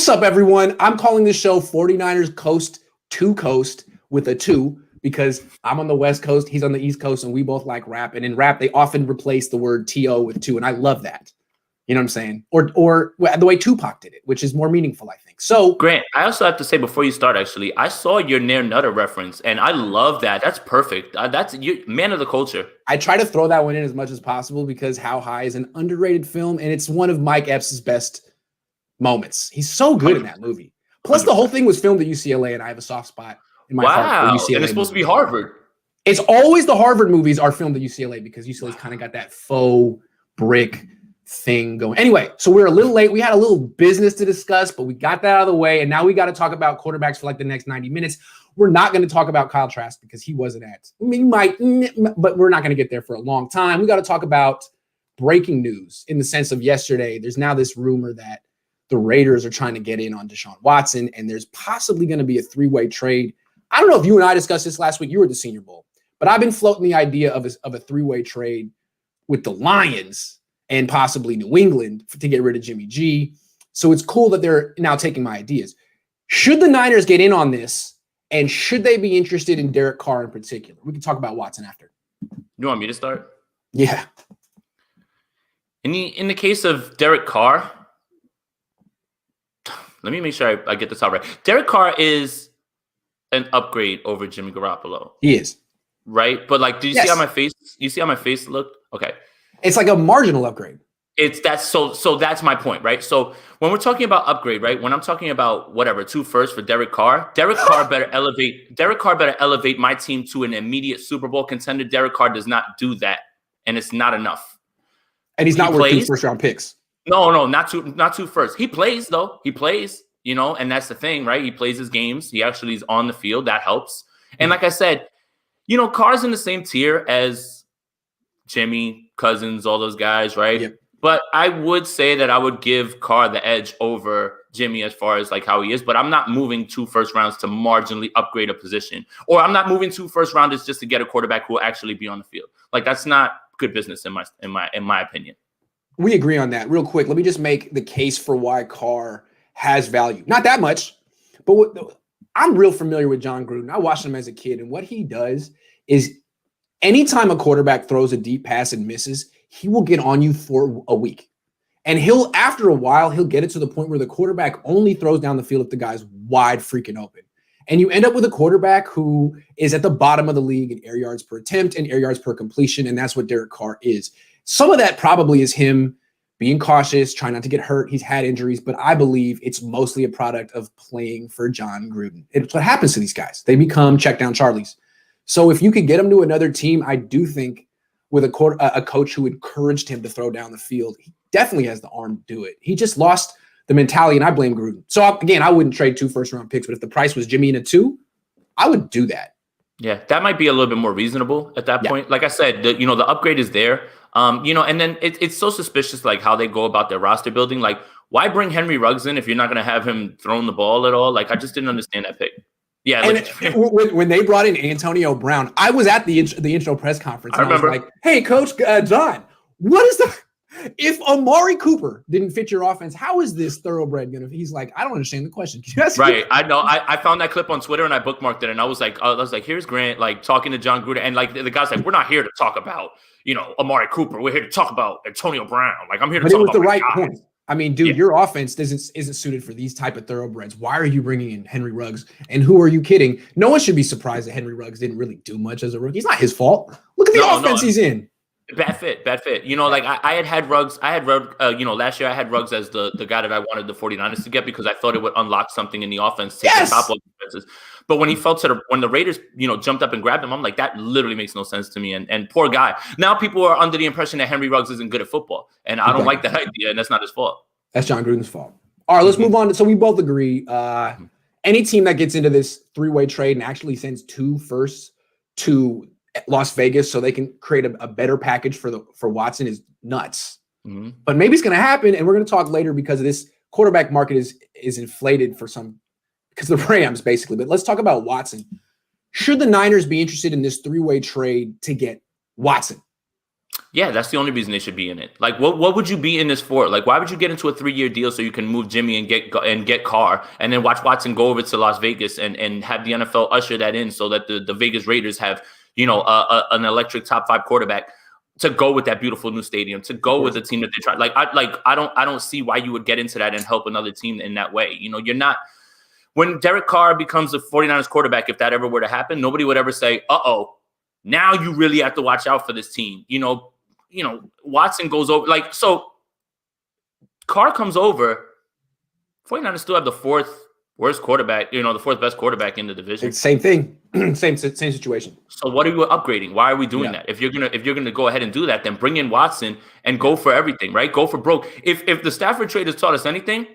What's up, everyone? I'm calling this show 49ers Coast to Coast with a 2 because I'm on the West Coast, he's on the East Coast, and we both like rap. And in rap, they often replace the word T-O with 2, and I love that. You know what I'm saying? Or the way Tupac did it, which is more meaningful, I think. So, Grant, I also have to say before you start, actually, I saw your Near Nutter reference, and I love that. That's perfect. That's you, man of the culture. I try to throw that one in as much as possible because How High is an underrated film, and it's one of Mike Epps' best moments. He's so good 100%. In that movie. Plus, 100%. The whole thing was filmed at UCLA, and I have a soft spot in my heart for UCLA. And it's supposed to be Harvard. It's always the Harvard movies are filmed at UCLA because UCLA's kind of got that faux brick thing going. Anyway, so we're a little late. We had a little business to discuss, but we got that out of the way, and now we got to talk about quarterbacks for like the next 90 minutes. We're not going to talk about Kyle Trask because he wasn't at. We might, but we're not going to get there for a long time. We got to talk about breaking news in the sense of yesterday. There's now this rumor that the Raiders are trying to get in on Deshaun Watson, and there's possibly going to be a 3-way trade. I don't know if you and I discussed this last week. You were at the Senior Bowl, but I've been floating the idea of a 3-way trade with the Lions and possibly New England to get rid of Jimmy G. So it's cool that they're now taking my ideas. Should the Niners get in on this, and should they be interested in Derek Carr in particular? We can talk about Watson after. You want me to start? Yeah. In the case of Derek Carr, let me make sure I get this out right. Derek Carr is an upgrade over Jimmy Garoppolo. He is. Right? But like, do you see how my face? You see how my face looked? Okay. It's like a marginal upgrade. So that's my point, right? So when we're talking about upgrade, right? When I'm talking about whatever 2 firsts for Derek Carr better elevate my team to an immediate Super Bowl contender. Derek Carr does not do that, and it's not enough. And he's not worth 2 first-round picks. No, not two first. He plays though. He plays, and that's the thing, right? He plays his games. He actually is on the field. That helps. And like I said, Carr's in the same tier as Jimmy, Cousins, all those guys, right? Yep. But I would say that I would give Carr the edge over Jimmy as far as like how he is. But I'm not moving 2 first rounds to marginally upgrade a position, or I'm not moving 2 first rounders just to get a quarterback who will actually be on the field. Like that's not good business in my opinion. We agree on that. Real quick, let me just make the case for why Carr has value. Not that much, but I'm real familiar with John Gruden. I watched him as a kid, and what he does is anytime a quarterback throws a deep pass and misses, he will get on you for a week. And after a while, he'll get it to the point where the quarterback only throws down the field if the guy's wide freaking open. And you end up with a quarterback who is at the bottom of the league in air yards per attempt and air yards per completion, and that's what Derek Carr is. Some of that probably is him being cautious, trying not to get hurt. He's had injuries, but I believe it's mostly a product of playing for John Gruden. It's what happens to these guys. They become check down Charlies. So if you could get him to another team, I do think with a coach who encouraged him to throw down the field, he definitely has the arm to do it. He just lost the mentality, and I blame Gruden. So again, I wouldn't trade 2 first-round picks, but if the price was Jimmy and a 2, I would do that. Yeah, that might be a little bit more reasonable at that point. Like I said, the upgrade is there. And then it's so suspicious, like how they go about their roster building. Like, why bring Henry Ruggs in if you're not going to have him throwing the ball at all? Like, I just didn't understand that pick. Yeah. And when they brought in Antonio Brown, I was at the intro press conference. And I remember. I was like, hey, Coach John, what is the – if Amari Cooper didn't fit your offense, how is this thoroughbred going to – he's like, I don't understand the question. Right. I know. I found that clip on Twitter, and I bookmarked it, and I was like, here's Grant, like, talking to John Gruden. And, like, the guy's like, we're not here to talk about – Amari Cooper. We're here to talk about Antonio Brown. Like, I'm here to talk about the right point. I mean, dude, your offense isn't suited for these type of thoroughbreds. Why are you bringing in Henry Ruggs? And who are you kidding? No one should be surprised that Henry Ruggs didn't really do much as a rookie. It's not his fault. Look at the offense he's in. Bad fit. Like I had Ruggs. Last year I had Ruggs as the guy that I wanted the 49ers to get because I thought it would unlock something in the offense, take the top of defenses. But when he fell when the Raiders, jumped up and grabbed him, I'm like, that literally makes no sense to me. And poor guy. Now people are under the impression that Henry Ruggs isn't good at football, and I don't like that idea, and that's not his fault. That's John Gruden's fault. All right, let's move on. So we both agree. Any team that gets into this 3-way trade and actually sends 2 firsts to Las Vegas so they can create a better package for Watson is nuts. Mm-hmm. But maybe it's going to happen, and we're going to talk later because of this quarterback market is inflated because of the Rams, basically. But let's talk about Watson. Should the Niners be interested in this 3-way trade to get Watson? Yeah, that's the only reason they should be in it. Like, what would you be in this for? Like, why would you get into a 3-year deal so you can move Jimmy and get Carr, and then watch Watson go over to Las Vegas and have the NFL usher that in so that the Vegas Raiders have, an electric top 5 quarterback to go with that beautiful new stadium, to go with the team that they try. I don't see why you would get into that and help another team in that way. You're not. When Derek Carr becomes the 49ers quarterback, if that ever were to happen, nobody would ever say, "Uh-oh, now you really have to watch out for this team." Watson goes over. So Carr comes over. 49ers still have the 4th worst quarterback, the 4th best quarterback in the division. Same thing. same situation. So what are we upgrading? Why are we doing that? If you're gonna go ahead and do that, then bring in Watson and go for everything, right? Go for broke. If the Stafford trade has taught us anything,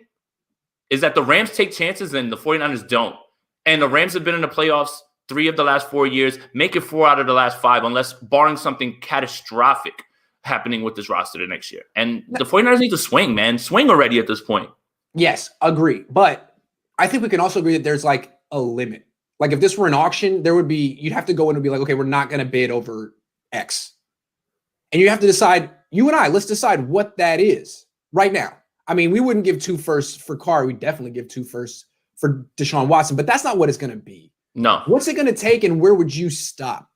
is that the Rams take chances and the 49ers don't. And the Rams have been in the playoffs 3 of the last 4 years, make it 4 out of the last 5, unless barring something catastrophic happening with this roster the next year. And the 49ers need to swing, man. Swing already at this point. Yes, agree. But I think we can also agree that there's like a limit. Like if this were an auction, you'd have to go in and be like, okay, we're not going to bid over X. And you have to decide, let's decide what that is right now. I mean, we wouldn't give 2 firsts for Carr. We'd definitely give 2 firsts for Deshaun Watson, but that's not what it's going to be. No. What's it going to take and where would you stop?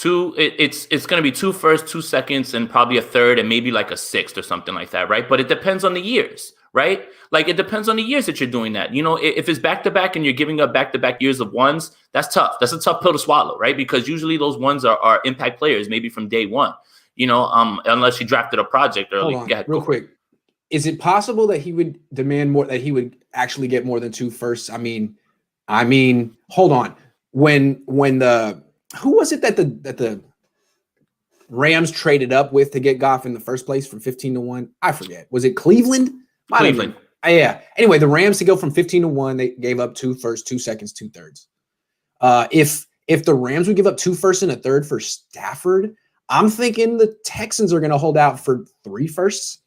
It's going to be 2 firsts, 2 seconds, and probably a 3rd and maybe like a 6th or something like that, right? But it depends on the years, right? Like it depends on the years that you're doing that. If it's back-to-back and you're giving up back-to-back years of ones, that's tough. That's a tough pill to swallow, right? Because usually those ones are impact players, maybe from day one, unless you drafted a project early. Hold on, real quick. Is it possible that he would demand more, that he would actually get more than 2 firsts? I mean, hold on. When who was it that the Rams traded up with to get Goff in the first place from 15-1? I forget. Was it Cleveland? Cleveland. Yeah. Anyway, the Rams to go from 15-1, they gave up 2 firsts, 2 seconds, 2 thirds. If the Rams would give up 2 firsts and a 3rd for Stafford, I'm thinking the Texans are going to hold out for 3 firsts,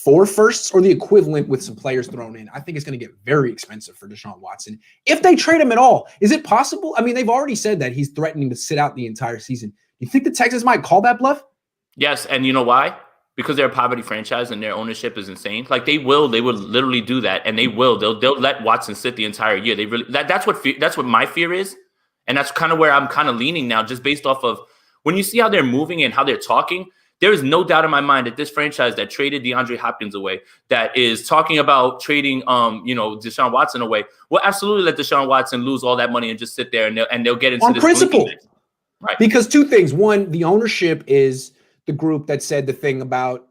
4 firsts, or the equivalent with some players thrown in. I think it's going to get very expensive for Deshaun Watson if they trade him at all. Is it possible? I mean, they've already said that he's threatening to sit out the entire season. You think the Texans might call that bluff? Yes, and you know why? Because they're a poverty franchise and their ownership is insane. Like they would literally do that, and they'll let Watson sit the entire year. That's what my fear is, and that's kind of where I'm kind of leaning now, just based off of when you see how they're moving and how they're talking. There is no doubt in my mind that this franchise that traded DeAndre Hopkins away, that is talking about trading, Deshaun Watson away, will absolutely let Deshaun Watson lose all that money and just sit there and they'll get into on this principle. Right. Because 2 things. One, the ownership is the group that said the thing about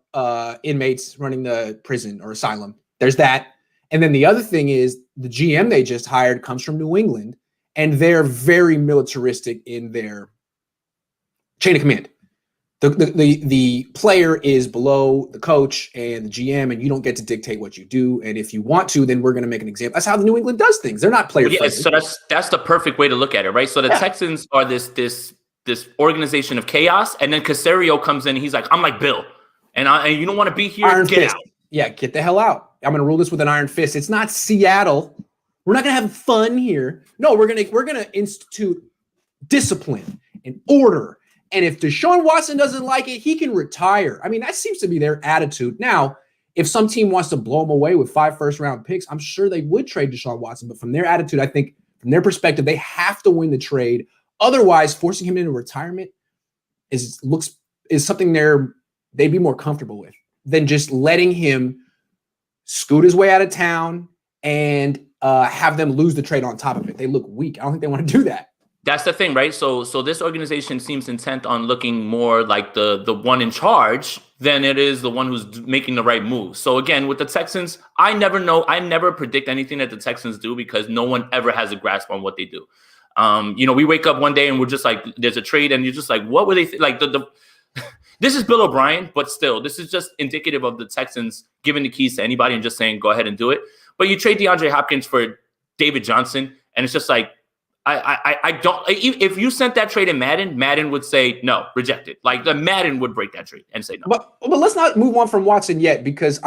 inmates running the prison or asylum. There's that. And then the other thing is the GM they just hired comes from New England, and they're very militaristic in their chain of command. The player is below the coach and the GM, and you don't get to dictate what you do. And if you want to, then we're going to make an example. That's how the New England does things. They're not player friendly. So that's the perfect way to look at it, right? So the Texans are this organization of chaos, and then Caserio comes in and he's like, I'm like Bill, and you don't want to be here. Iron get fist. out. Yeah, get the hell out. I'm going to rule this with an iron fist. It's not Seattle. We're not going to have fun here. No, we're going to institute discipline and order. And if Deshaun Watson doesn't like it, he can retire. I mean, that seems to be their attitude. Now, if some team wants to blow him away with 5 first-round picks, I'm sure they would trade Deshaun Watson. But from their attitude, I think from their perspective, they have to win the trade. Otherwise, forcing him into retirement is something they'd be more comfortable with than just letting him scoot his way out of town and have them lose the trade on top of it. They look weak. I don't think they want to do that. That's the thing, right? So this organization seems intent on looking more like the one in charge than it is the one who's making the right move. So again, with the Texans, I never know. I never predict anything that the Texans do because no one ever has a grasp on what they do. We wake up one day and we're just like, there's a trade, and you're just like, what were they like? This is Bill O'Brien, but still, this is just indicative of the Texans giving the keys to anybody and just saying, go ahead and do it. But you trade DeAndre Hopkins for David Johnson, and it's just like, I don't. If you sent that trade in Madden would say no, reject it. Like the Madden would break that trade and say no. But let's not move on from Watson yet, because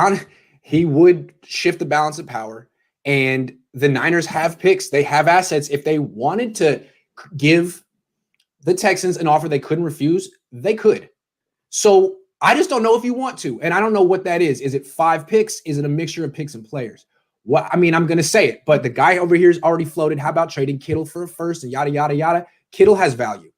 he would shift the balance of power, and the Niners have picks. They have assets. If they wanted to give the Texans an offer they couldn't refuse, they could. So I just don't know if you want to. And I don't know what that is. Is it 5 picks? Is it a mixture of picks and players? I'm going to say it, but the guy over here is already floated. How about trading Kittle for a first and yada, yada, yada? Kittle has value.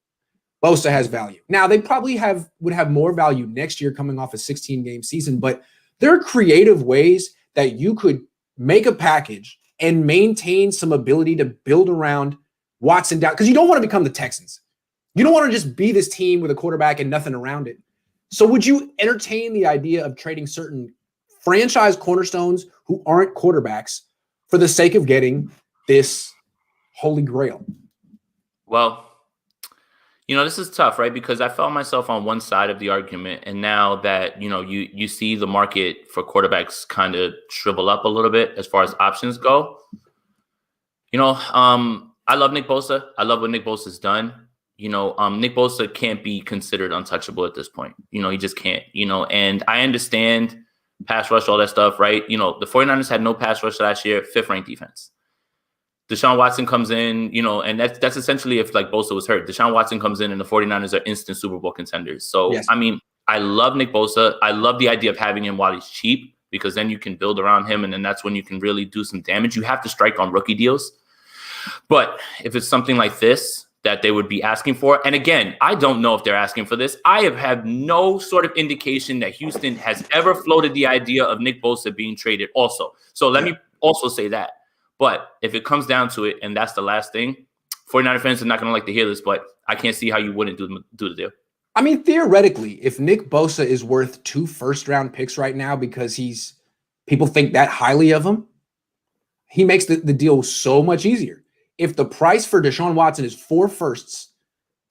Bosa has value. Now, they probably would have more value next year coming off a 16-game season, but there are creative ways that you could make a package and maintain some ability to build around Watson down, because you don't want to become the Texans. You don't want to just be this team with a quarterback and nothing around it. So would you entertain the idea of trading certain franchise cornerstones who aren't quarterbacks for the sake of getting this holy grail? Well, this is tough, right? Because I found myself on one side of the argument, and now that, you see the market for quarterbacks kind of shrivel up a little bit as far as options go. I love Nick Bosa. I love what Nick Bosa's done. Nick Bosa can't be considered untouchable at this point. He just can't, and I understand pass rush, all that stuff, right? The 49ers had no pass rush last year, 5th ranked defense. Deshaun Watson comes in, and that's essentially if like Bosa was hurt. Deshaun Watson comes in and the 49ers are instant Super Bowl contenders. So, yes. I love Nick Bosa. I love the idea of having him while he's cheap, because then you can build around him, and then that's when you can really do some damage. You have to strike on rookie deals. But if it's something like this that they would be asking for, and again, I don't know if they're asking for this. I have had no sort of indication that Houston has ever floated the idea of Nick Bosa being traded also. So let me also say that. But if it comes down to it, and that's the last thing, 49er fans are not going to like to hear this, but I can't see how you wouldn't do the deal. Theoretically, if Nick Bosa is worth 2 first-round picks right now because people think that highly of him, he makes the deal so much easier. If the price for Deshaun Watson is 4 firsts,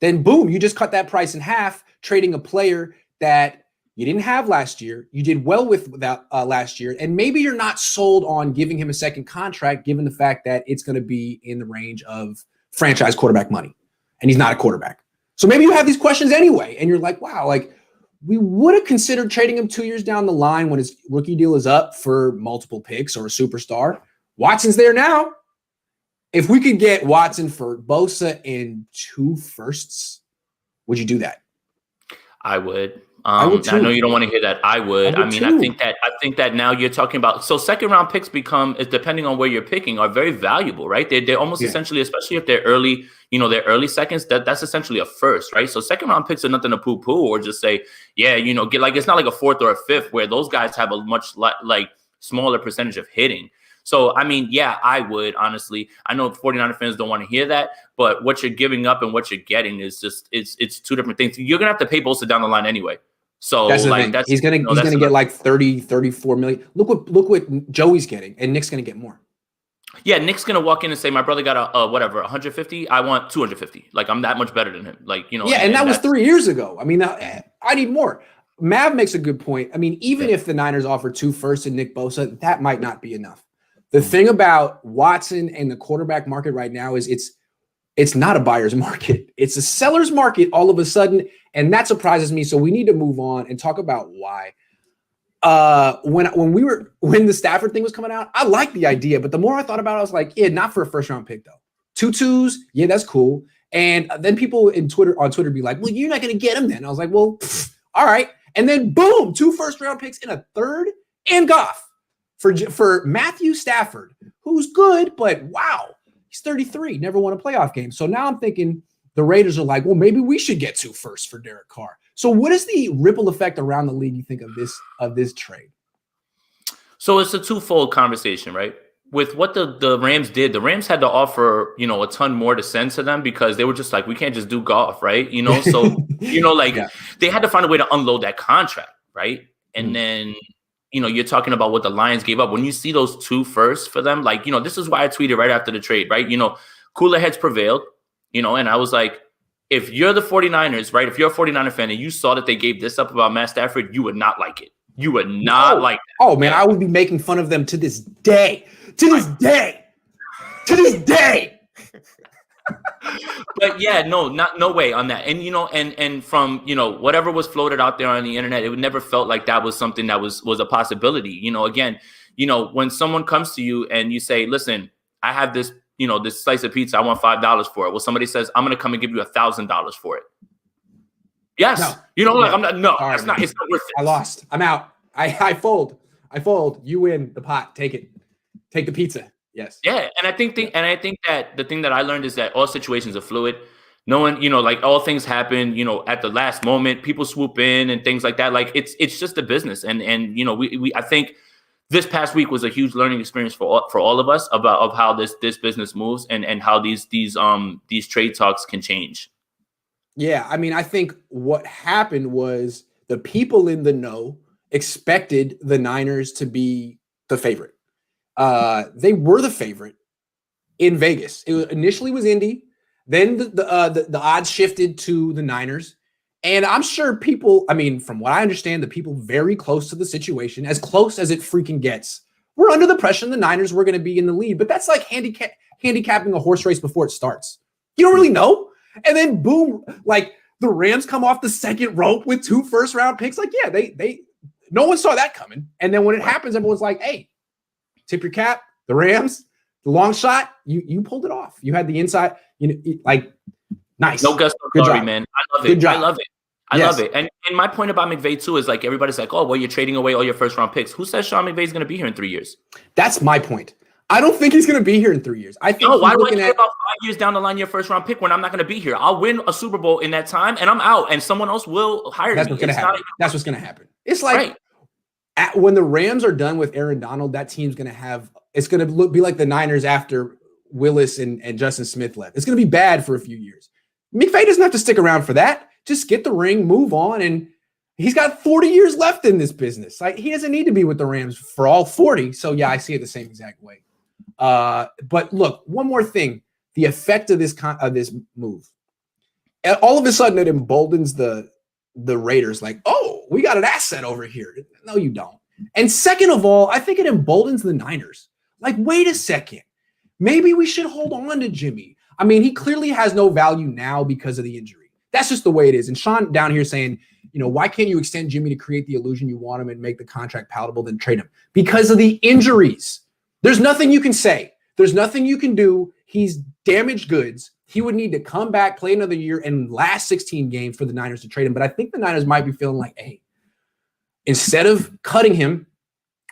then boom, you just cut that price in half, trading a player that you didn't have last year. You did well with that last year. And maybe you're not sold on giving him a second contract, given the fact that it's going to be in the range of franchise quarterback money. And he's not a quarterback. So maybe you have these questions anyway. And you're like, wow, we would have considered trading him 2 years down the line when his rookie deal is up for multiple picks or a superstar. Watson's there now. If we could get Watson for Bosa and 2 firsts, would you do that? I would. I know you don't want to hear that. I would. I think that now you're talking about, so second round picks depending on where you're picking, are very valuable, right? They're almost essentially, especially if they're early, they're early seconds, that's essentially a first, right? So second round picks are nothing to poo-poo or just say, get like, it's not like a 4th or a 5th where those guys have a much smaller percentage of hitting. So, I would, honestly. I know 49er fans don't want to hear that, but what you're giving up and what you're getting is just, it's 2 different things. You're going to have to pay Bosa down the line anyway. So that's the thing. He's going to get like 30, 34 million. Look what Joey's getting, and Nick's going to get more. Yeah, Nick's going to walk in and say, my brother got a 150. I want 250. Like, I'm that much better than him. Yeah, and that was 3 years ago. I need more. Mav makes a good point. Even if the Niners offer 2 firsts and Nick Bosa, that might not be enough. The thing about Watson and the quarterback market right now is it's not a buyer's market. It's a seller's market all of a sudden, and that surprises me. So we need to move on and talk about why. When the Stafford thing was coming out, I liked the idea, but the more I thought about it, I was like, not for a first round pick though. 2 2s, that's cool. And then people on Twitter be like, well, you're not going to get him then. I was like, well, all right. And then boom, 2 first round picks in a 3rd and Goff. For Matthew Stafford, who's good, but wow, he's 33, never won a playoff game. So now I'm thinking the Raiders are like, well, maybe we should get 2 firsts for Derek Carr. So what is the ripple effect around the league you think of this trade? So it's a twofold conversation, right? With what the Rams did, the Rams had to offer, a ton more to send to them because they were just like, we can't just do Goff, right? So, they had to find a way to unload that contract, right? And then you're talking about what the Lions gave up. When you see those 2 firsts for them, this is why I tweeted right after the trade, right? Cooler heads prevailed, and I was like, if you're the 49ers, right? If you're a 49er fan and you saw that they gave this up about Matt Stafford, you would not like it. You would not like that. Oh, man, I would be making fun of them to this day. To this day. But no way on that. And, and from, whatever was floated out there on the internet, it never felt like that was something that was a possibility. Again, when someone comes to you and you say, listen, I have this, this slice of pizza, I want $5 for it. Well, somebody says, I'm going to come and give you $1,000 for it. Yes. No. You know, like No. I'm not. No, Sorry, that's not. man. It's not worth it. I lost. I'm out. I fold. You win the pot. Take it. Take the pizza. Yes. Yeah, and I think that the thing that I learned is that all situations are fluid. No one, you know, like all things happen, you know, at the last moment, people swoop in and things like that. Like it's just a business, and you know, we I think this past week was a huge learning experience for all of us of how this business moves and how these trade talks can change. Yeah, I mean, I think what happened was the people in the know expected the Niners to be the favorite. They were the favorite in Vegas. Initially was Indy, then the odds shifted to the Niners, and I'm sure people. I mean, from what I understand, the people very close to the situation, as close as it freaking gets, were under the impression the Niners were going to be in the lead. But that's like handicapping a horse race before it starts. You don't really know. And then boom, like the Rams come off the second rope with 2 first-round picks. Like, yeah, they no one saw that coming. And then when it happens, everyone's like, hey, tip your cap, the Rams, the long shot, you pulled it off. You had the inside, you know, like nice. No Gus, good sorry, job. Man. I love it. Good job. I love it. I love it. And my point about McVay too is like everybody's like, oh, well, you're trading away all your first-round picks. Who says Sean McVay's going to be here in 3 years? That's my point. I don't think he's going to be here in 3 years. I think. No, why do I care about 5 years down the line your first round pick when I'm not going to be here? I'll win a Super Bowl in that time, and I'm out, and someone else will hire That's me. What's going to happen. That's what's going to happen. It's like when the Rams are done with Aaron Donald, that team's going to have. It's going to be like the Niners after Willis and Justin Smith left. It's going to be bad for a few years. McVay doesn't have to stick around for that. Just get the ring, move on, and he's got 40 years left in this business. Like, he doesn't need to be with the Rams for all 40. So yeah, I see it the same exact way. But look, one more thing: the effect of this move. And all of a sudden, it emboldens the Raiders. Like, oh, we got an asset over here. No, you don't. And second of all, I think it emboldens the Niners. Like, wait a second, maybe we should hold on to Jimmy. I mean, he clearly has no value now because of the injury. That's just the way it is. And Sean down here saying, you know, why can't you extend Jimmy to create the illusion you want him and make the contract palatable, then trade him? Because of the injuries. There's nothing you can say. There's nothing you can do. He's damaged goods. He would need to come back, play another year, and last 16 games for the Niners to trade him. But I think the Niners might be feeling like, hey, instead of cutting him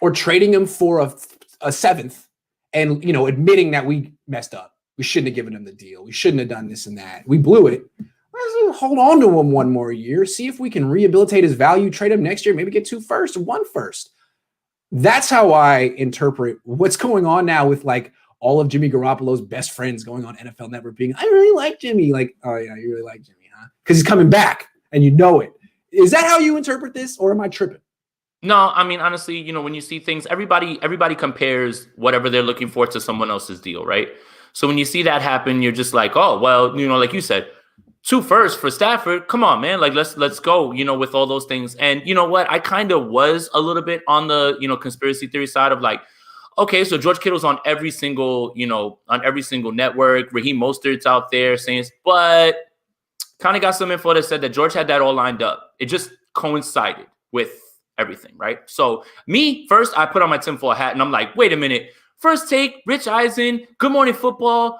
or trading him for a seventh and, you know, admitting that we messed up, we shouldn't have given him the deal. We shouldn't have done this and that. We blew it. Let's hold on to him one more year, see if we can rehabilitate his value, trade him next year, maybe get 2 firsts, 1 first. That's how I interpret what's going on now with like all of Jimmy Garoppolo's best friends going on NFL Network being, I really like Jimmy. Like, oh yeah, you really like Jimmy, huh? Because he's coming back and you know it. Is that how you interpret this, or am I tripping? No, I mean, honestly, you know, when you see things, everybody compares whatever they're looking for to someone else's deal, right? So when you see that happen, you're just like, oh, well, you know, like you said, 2 firsts for Stafford. Come on, man. Like, let's go, you know, with all those things. And you know what? I kind of was a little bit on the, you know, conspiracy theory side of like, okay, so George Kittle's on every single network. Raheem Mostert's out there saying, but kind of got some info that said that George had that all lined up. It just coincided with everything, right? So me, first, I put on my tinfoil hat and I'm like, wait a minute. First Take, Rich Eisen, Good Morning Football,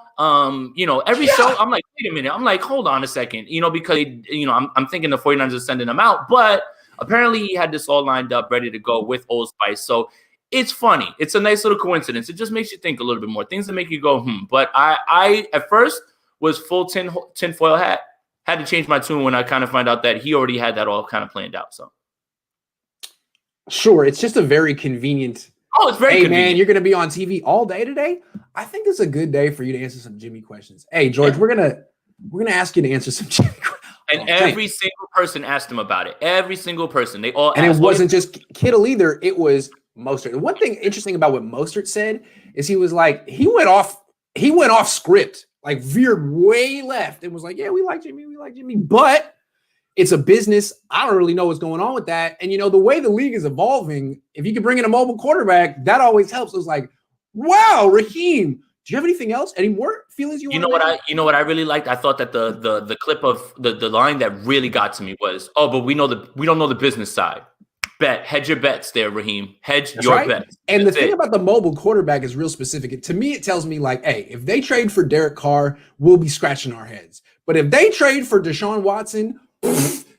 you know, every show. I'm like, wait a minute. I'm like, hold on a second, you know, because, you know, I'm thinking the 49ers are sending them out, but apparently he had this all lined up, ready to go with Old Spice. So it's funny. It's a nice little coincidence. It just makes you think a little bit more, things that make you go, But I at first was full tinfoil hat. Had to change my tune when I kind of find out that he already had that all kind of planned out. So sure, it's just a very convenient. Oh, it's very convenient. Man, you're going to be on TV all day today? I think it's a good day for you to answer some Jimmy questions. Hey, George, we're gonna ask you to answer some Jimmy questions. And every single person asked him about it. Every single person. They all and asked. It wasn't just Kittle either. It was Mostert. And one thing interesting about what Mostert said is he was like, he went off script, like veered way left and was like, yeah, we like Jimmy, but it's a business. I don't really know what's going on with that. And, you know, the way the league is evolving, if you can bring in a mobile quarterback, that always helps. It was like, wow, Raheem, do you have anything else? Any more feelings you want You know what I really liked? I thought that the clip of the line that really got to me was, oh, but we don't know the business side. Hedge your bets there, Raheem. Hedge That's your right. bets. And the thing about the mobile quarterback is real specific. To me, it tells me like, hey, if they trade for Derek Carr, we'll be scratching our heads. But if they trade for Deshaun Watson,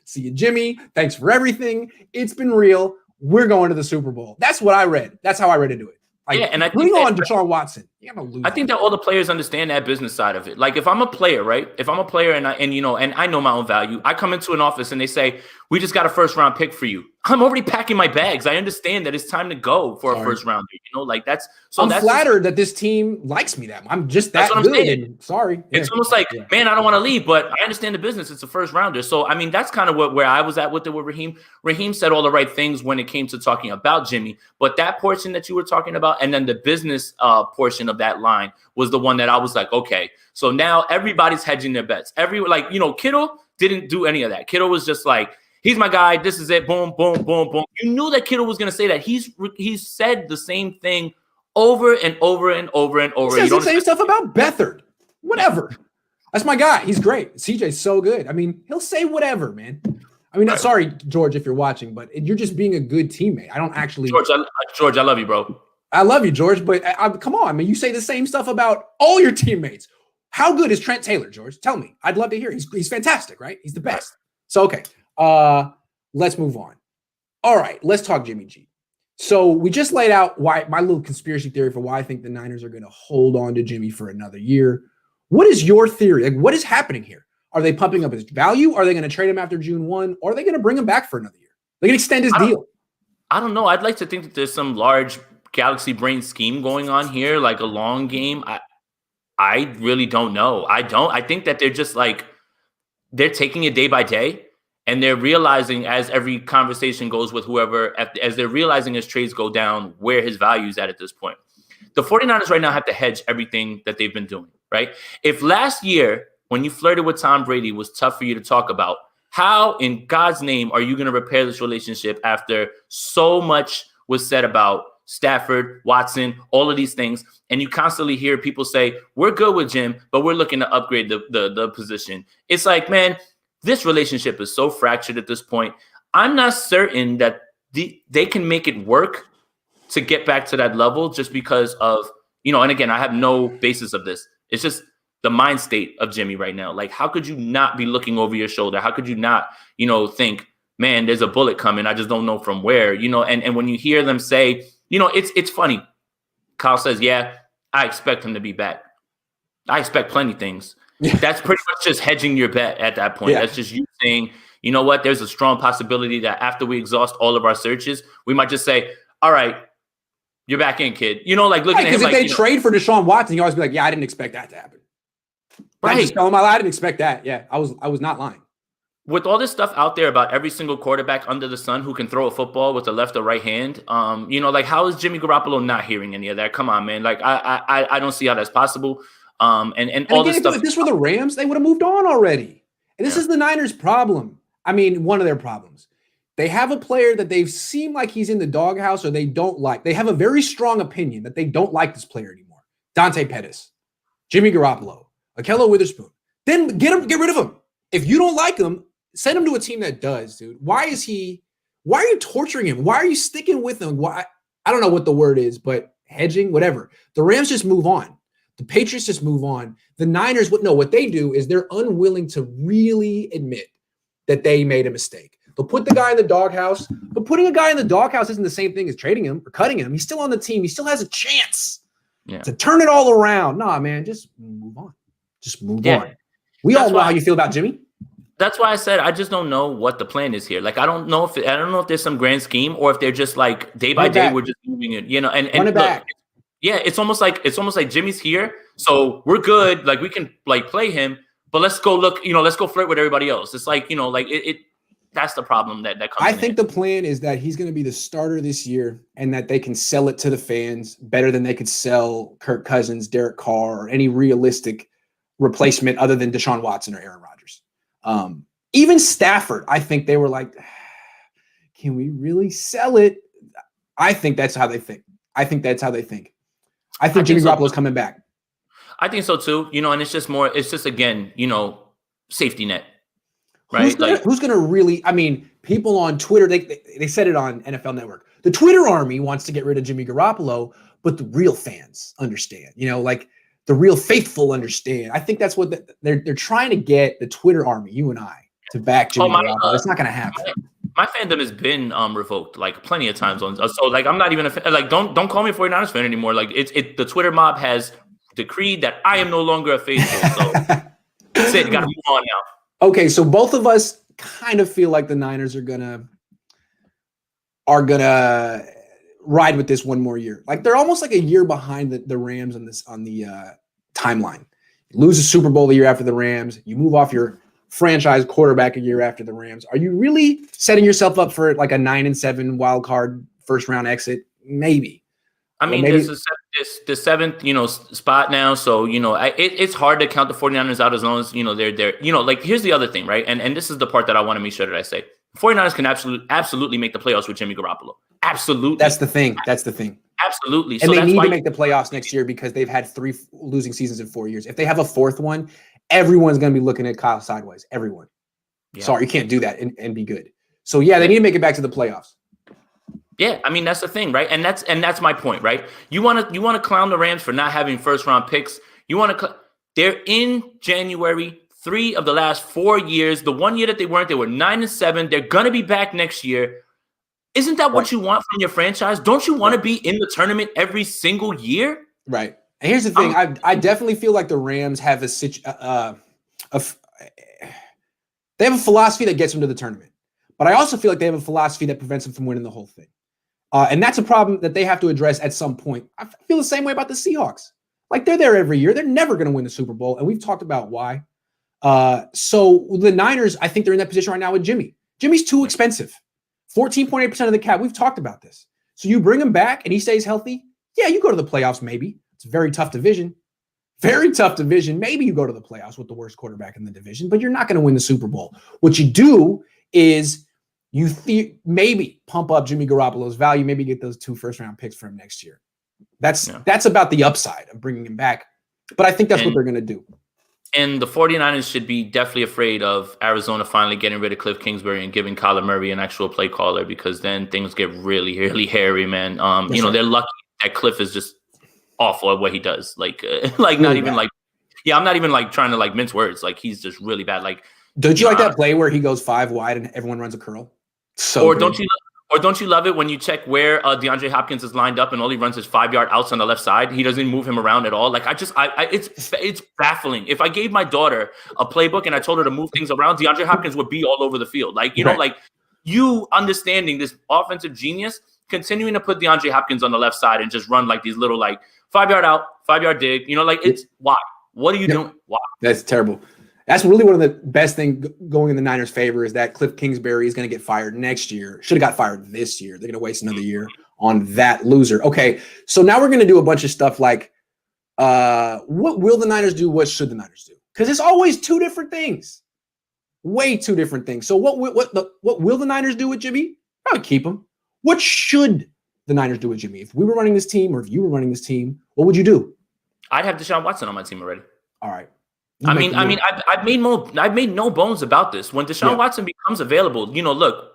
See you, Jimmy. Thanks for everything. It's been real. We're going to the Super Bowl. That's what I read. That's how I read into it. Like, yeah, and I bring think on Deshaun Watson. You're gonna lose. I think that all the players understand that business side of it. Like if I'm a player, right? If I'm a player and I know my own value, I come into an office and they say, "We just got a first round pick for you." I'm already packing my bags. I understand that it's time to go for a first rounder. Like that's so. I'm flattered that this team likes me that much. I'm just that good. And sorry, it's almost like, man, I don't want to leave, but I understand the business. It's a first rounder, so I mean that's kind of where I was at with Raheem. Raheem said all the right things when it came to talking about Jimmy, but that portion that you were talking about, and then the business portion of that line was the one that I was like, okay, so now everybody's hedging their bets. Kittle didn't do any of that. Kittle was just like, he's my guy. This is it. Boom, boom, boom, boom. You knew that Kittle was going to say that. He's said the same thing over and over and over and over. He says the same stuff about Beathard. Whatever. That's my guy. He's great. CJ's so good. I mean, he'll say whatever, man. I mean, sorry, George, if you're watching, but you're just being a good teammate. I don't actually. George, I love you, bro. I love you, George, but come on, man. You say the same stuff about all your teammates. How good is Trent Taylor, George? Tell me. I'd love to hear. He's fantastic, right? He's the best. So, okay. Let's move on. All right, let's talk Jimmy G. So we just laid out why my little conspiracy theory for why I think the Niners are going to hold on to Jimmy for another year. What is your theory? Like, what is happening here? Are they pumping up his value? Are they going to trade him after June 1? Or are they going to bring him back for another year? They're going to extend his deal. I don't know. I'd like to think that there's some large galaxy brain scheme going on here, like a long game. I really don't know. I think that they're just like, they're taking it day by day. And they're realizing as every conversation goes with whoever, as they're realizing as trades go down, where his value is at this point. The 49ers right now have to hedge everything that they've been doing, right? If last year, when you flirted with Tom Brady, was tough for you to talk about, how in God's name are you going to repair this relationship after so much was said about Stafford, Watson, all of these things, and you constantly hear people say, we're good with Jim, but we're looking to upgrade the position. It's like, man, this relationship is so fractured at this point. I'm not certain that they can make it work to get back to that level just because of, and again, I have no basis of this. It's just the mind state of Jimmy right now. Like, how could you not be looking over your shoulder? How could you not, think, man, there's a bullet coming. I just don't know from where, and when you hear them say, it's funny. Kyle says, yeah, I expect him to be back. I expect plenty of things. That's pretty much just hedging your bet at that point. Yeah. That's just you saying, you know what, there's a strong possibility that after we exhaust all of our searches, we might just say, all right, you're back in, kid. Looking at him. Because if they trade for Deshaun Watson, you always be like, yeah, I didn't expect that to happen. Right. I just tell him I didn't expect that. Yeah, I was not lying. With all this stuff out there about every single quarterback under the sun who can throw a football with the left or right hand, how is Jimmy Garoppolo not hearing any of that? Come on, man. I don't see how that's possible. And all this stuff. If this were the Rams, they would have moved on already. And this is the Niners' problem. I mean, one of their problems. They have a player that they've seemed like he's in the doghouse or they don't like. They have a very strong opinion that they don't like this player anymore. Dante Pettis, Jimmy Garoppolo, Akello Witherspoon. Then get rid of him. If you don't like him, send him to a team that does, dude. Why are you torturing him? Why are you sticking with him? Why? I don't know what the word is, but hedging, whatever. The Rams just move on. The Patriots just move on. The Niners, what they do is they're unwilling to really admit that they made a mistake. They'll put the guy in the doghouse, but putting a guy in the doghouse isn't the same thing as trading him or cutting him. He's still on the team. He still has a chance to turn it all around. Nah, man, just move on. Just move on. We all know how you feel about Jimmy. That's why I said I just don't know what the plan is here. Like I don't know if there's some grand scheme or if they're just like day by day we're just moving it. And run it back. Yeah, it's almost like Jimmy's here, so we're good. Like we can play him, but let's go look. Let's go flirt with everybody else. It's like that's the problem that comes. I think the plan is that he's going to be the starter this year, and that they can sell it to the fans better than they could sell Kirk Cousins, Derek Carr, or any realistic replacement other than Deshaun Watson or Aaron Rodgers. Even Stafford, I think they were like, can we really sell it? I think that's how they think. I think Jimmy Garoppolo's coming back. I think so too. And it's just again, safety net. Right? Who's gonna really? I mean, people on Twitter, they said it on NFL Network. The Twitter army wants to get rid of Jimmy Garoppolo, but the real fans understand. The real faithful understand. I think that's what they're trying to get the Twitter army, you and I, to back Jimmy Garoppolo. my It's not going to happen. my fandom has been revoked like plenty of times on. So like I'm not even like don't call me a 49ers fan anymore. Like the Twitter mob has decreed that I am no longer a faithful. So that's it. Got to move on now. Okay, so both of us kind of feel like the Niners are gonna ride with this one more year. Like they're almost like a year behind the Rams on the timeline. You lose the Super Bowl the year after the Rams. You move off your franchise quarterback a year after the Rams. Are you really setting yourself up for like a 9-7 wild card first round exit? Maybe. I mean, this is the seventh, spot now. So, it's hard to count the 49ers out as long as, they're like, here's the other thing, right? And this is the part that I want to make sure that I say. The 49ers can absolutely make the playoffs with Jimmy Garoppolo. Absolutely. That's the thing. Absolutely. And they need to make the playoffs next year because they've had 3 losing seasons in 4 years. If they have a fourth one, everyone's going to be looking at Kyle sideways. Everyone. Yeah. Sorry, you can't do that and be good. So, yeah, they need to make it back to the playoffs. Yeah, I mean that's the thing, right? And that's my point, right? You want to clown the Rams for not having first round picks. They're in January 3 of the last 4 years. The 1 year that they weren't, they were 9-7. They're gonna be back next year. Isn't that what you want from your franchise? Don't you want to be in the tournament every single year? Right. And here's the thing: I definitely feel like the Rams have they have a philosophy that gets them to the tournament, but I also feel like they have a philosophy that prevents them from winning the whole thing. And that's a problem that they have to address at some point. I feel the same way about the Seahawks. Like they're there every year. They're never going to win the Super Bowl. And we've talked about why. So the Niners, I think they're in that position right now with Jimmy. Jimmy's too expensive. 14.8% of the cap. We've talked about this. So you bring him back and he stays healthy. Yeah, you go to the playoffs maybe. It's a very tough division. Very tough division. Maybe you go to the playoffs with the worst quarterback in the division, but you're not going to win the Super Bowl. What you do is you maybe pump up Jimmy Garoppolo's value, maybe get those 2 first-round picks for him next year. That's about the upside of bringing him back. But I think that's what they're going to do. And the 49ers should be definitely afraid of Arizona finally getting rid of Cliff Kingsbury and giving Kyler Murray an actual play caller because then things get really, really hairy, man. They're lucky that Cliff is just awful at what he does. Like really not even bad. like, yeah, I'm not even like trying to like mince words. Like he's just really bad. Like, don't you like that play where he goes 5 wide and everyone runs a curl? So don't you love it when you check where DeAndre Hopkins is lined up and all he runs is 5-yard outs on the left side? He doesn't move him around at all. Like it's baffling. If I gave my daughter a playbook and I told her to move things around, DeAndre Hopkins would be all over the field. Like like you understanding this offensive genius, continuing to put DeAndre Hopkins on the left side and just run like these little like 5-yard out, 5-yard dig. It's why? What are you doing? Why? That's terrible. That's really one of the best things going in the Niners' favor is that Cliff Kingsbury is going to get fired next year. Should have got fired this year. They're going to waste another year on that loser. Okay, so now we're going to do a bunch of stuff like what will the Niners do? What should the Niners do? Because it's always 2 different things. Way 2 different things. So what will the Niners do with Jimmy? Probably keep him. What should the Niners do with Jimmy? If we were running this team or if you were running this team, what would you do? I'd have Deshaun Watson on my team already. All right. I've made no bones about this. When Deshaun Watson becomes available, look.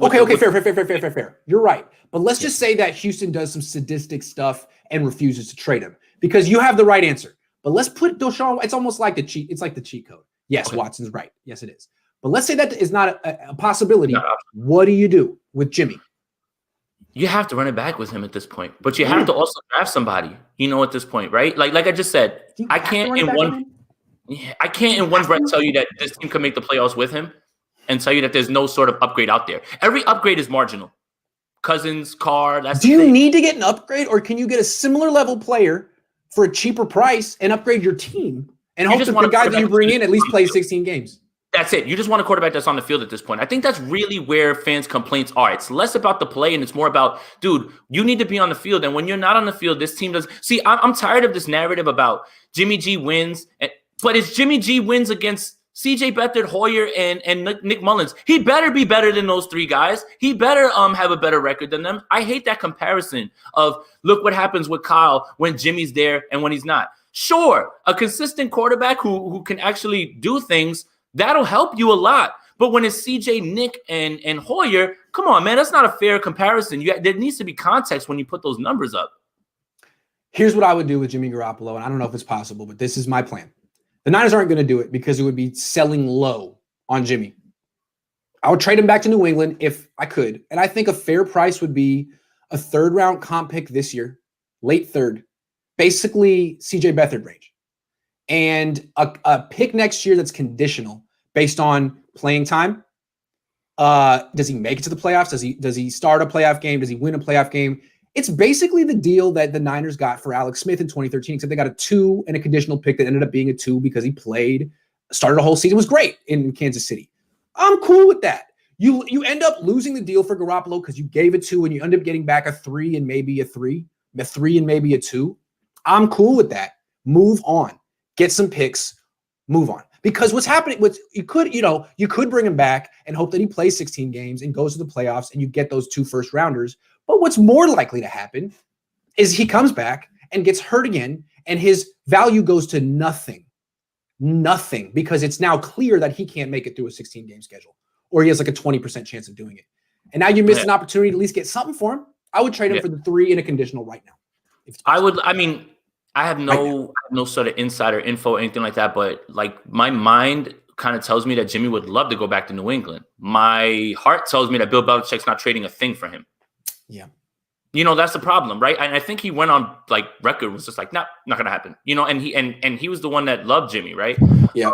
Okay, fair. You're right. But let's just say that Houston does some sadistic stuff and refuses to trade him because you have the right answer. But let's put Deshaun. It's almost like the cheat. It's like the cheat code. Yes, okay. Watson's right. Yes, it is. But let's say that is not a possibility. No. What do you do with Jimmy? You have to run it back with him at this point, but you have to also draft somebody. At this point, right? Like I just said, I can't in one breath tell you that this team can make the playoffs with him and tell you that there's no sort of upgrade out there. Every upgrade is marginal. Cousins, Carr, do you need to get an upgrade or can you get a similar level player for a cheaper price and upgrade your team and hope that the guy that you bring in at least plays 16 games? That's it. You just want a quarterback that's on the field at this point. I think that's really where fans' complaints are. It's less about the play and it's more about, dude, you need to be on the field. And when you're not on the field, this team does. See, I'm tired of this narrative about Jimmy G wins. But it's Jimmy G wins against CJ Beathard, Hoyer, and Nick Mullins. He better be better than those 3 guys. He better have a better record than them. I hate that comparison of look what happens with Kyle when Jimmy's there and when he's not. Sure, a consistent quarterback who can actually do things, that'll help you a lot. But when it's CJ, Nick, and Hoyer, come on, man, that's not a fair comparison. There needs to be context when you put those numbers up. Here's what I would do with Jimmy Garoppolo, and I don't know if it's possible, but this is my plan. The Niners aren't going to do it because it would be selling low on Jimmy. I would trade him back to New England if I could. And I think a fair price would be a 3rd-round comp pick this year, late 3rd, basically CJ Beathard range. And a pick next year that's conditional based on playing time. Does he make it to the playoffs? Does he start a playoff game? Does he win a playoff game? It's basically the deal that the Niners got for Alex Smith in 2013, except they got a 2 and a conditional pick that ended up being a 2 because he started a whole season, was great in Kansas City. I'm cool with that. You end up losing the deal for Garoppolo because you gave a 2 and you end up getting back a 3 and maybe a 3 and maybe a 2. I'm cool with that. Move on. Get some picks. Move on. Because what's happening, you could bring him back and hope that he plays 16 games and goes to the playoffs and you get those 2 first-rounders. But what's more likely to happen is he comes back and gets hurt again and his value goes to nothing. Nothing, because it's now clear that he can't make it through a 16-game schedule, or he has like a 20% chance of doing it. And now you missed an opportunity to at least get something for him. I would trade him for the 3 in a conditional right now. I have no sort of insider info or anything like that, but like my mind kind of tells me that Jimmy would love to go back to New England. My heart tells me that Bill Belichick's not trading a thing for him. Yeah. That's the problem, right? And I think he went on like record was just like, not gonna happen. And he was the one that loved Jimmy, right? Yeah.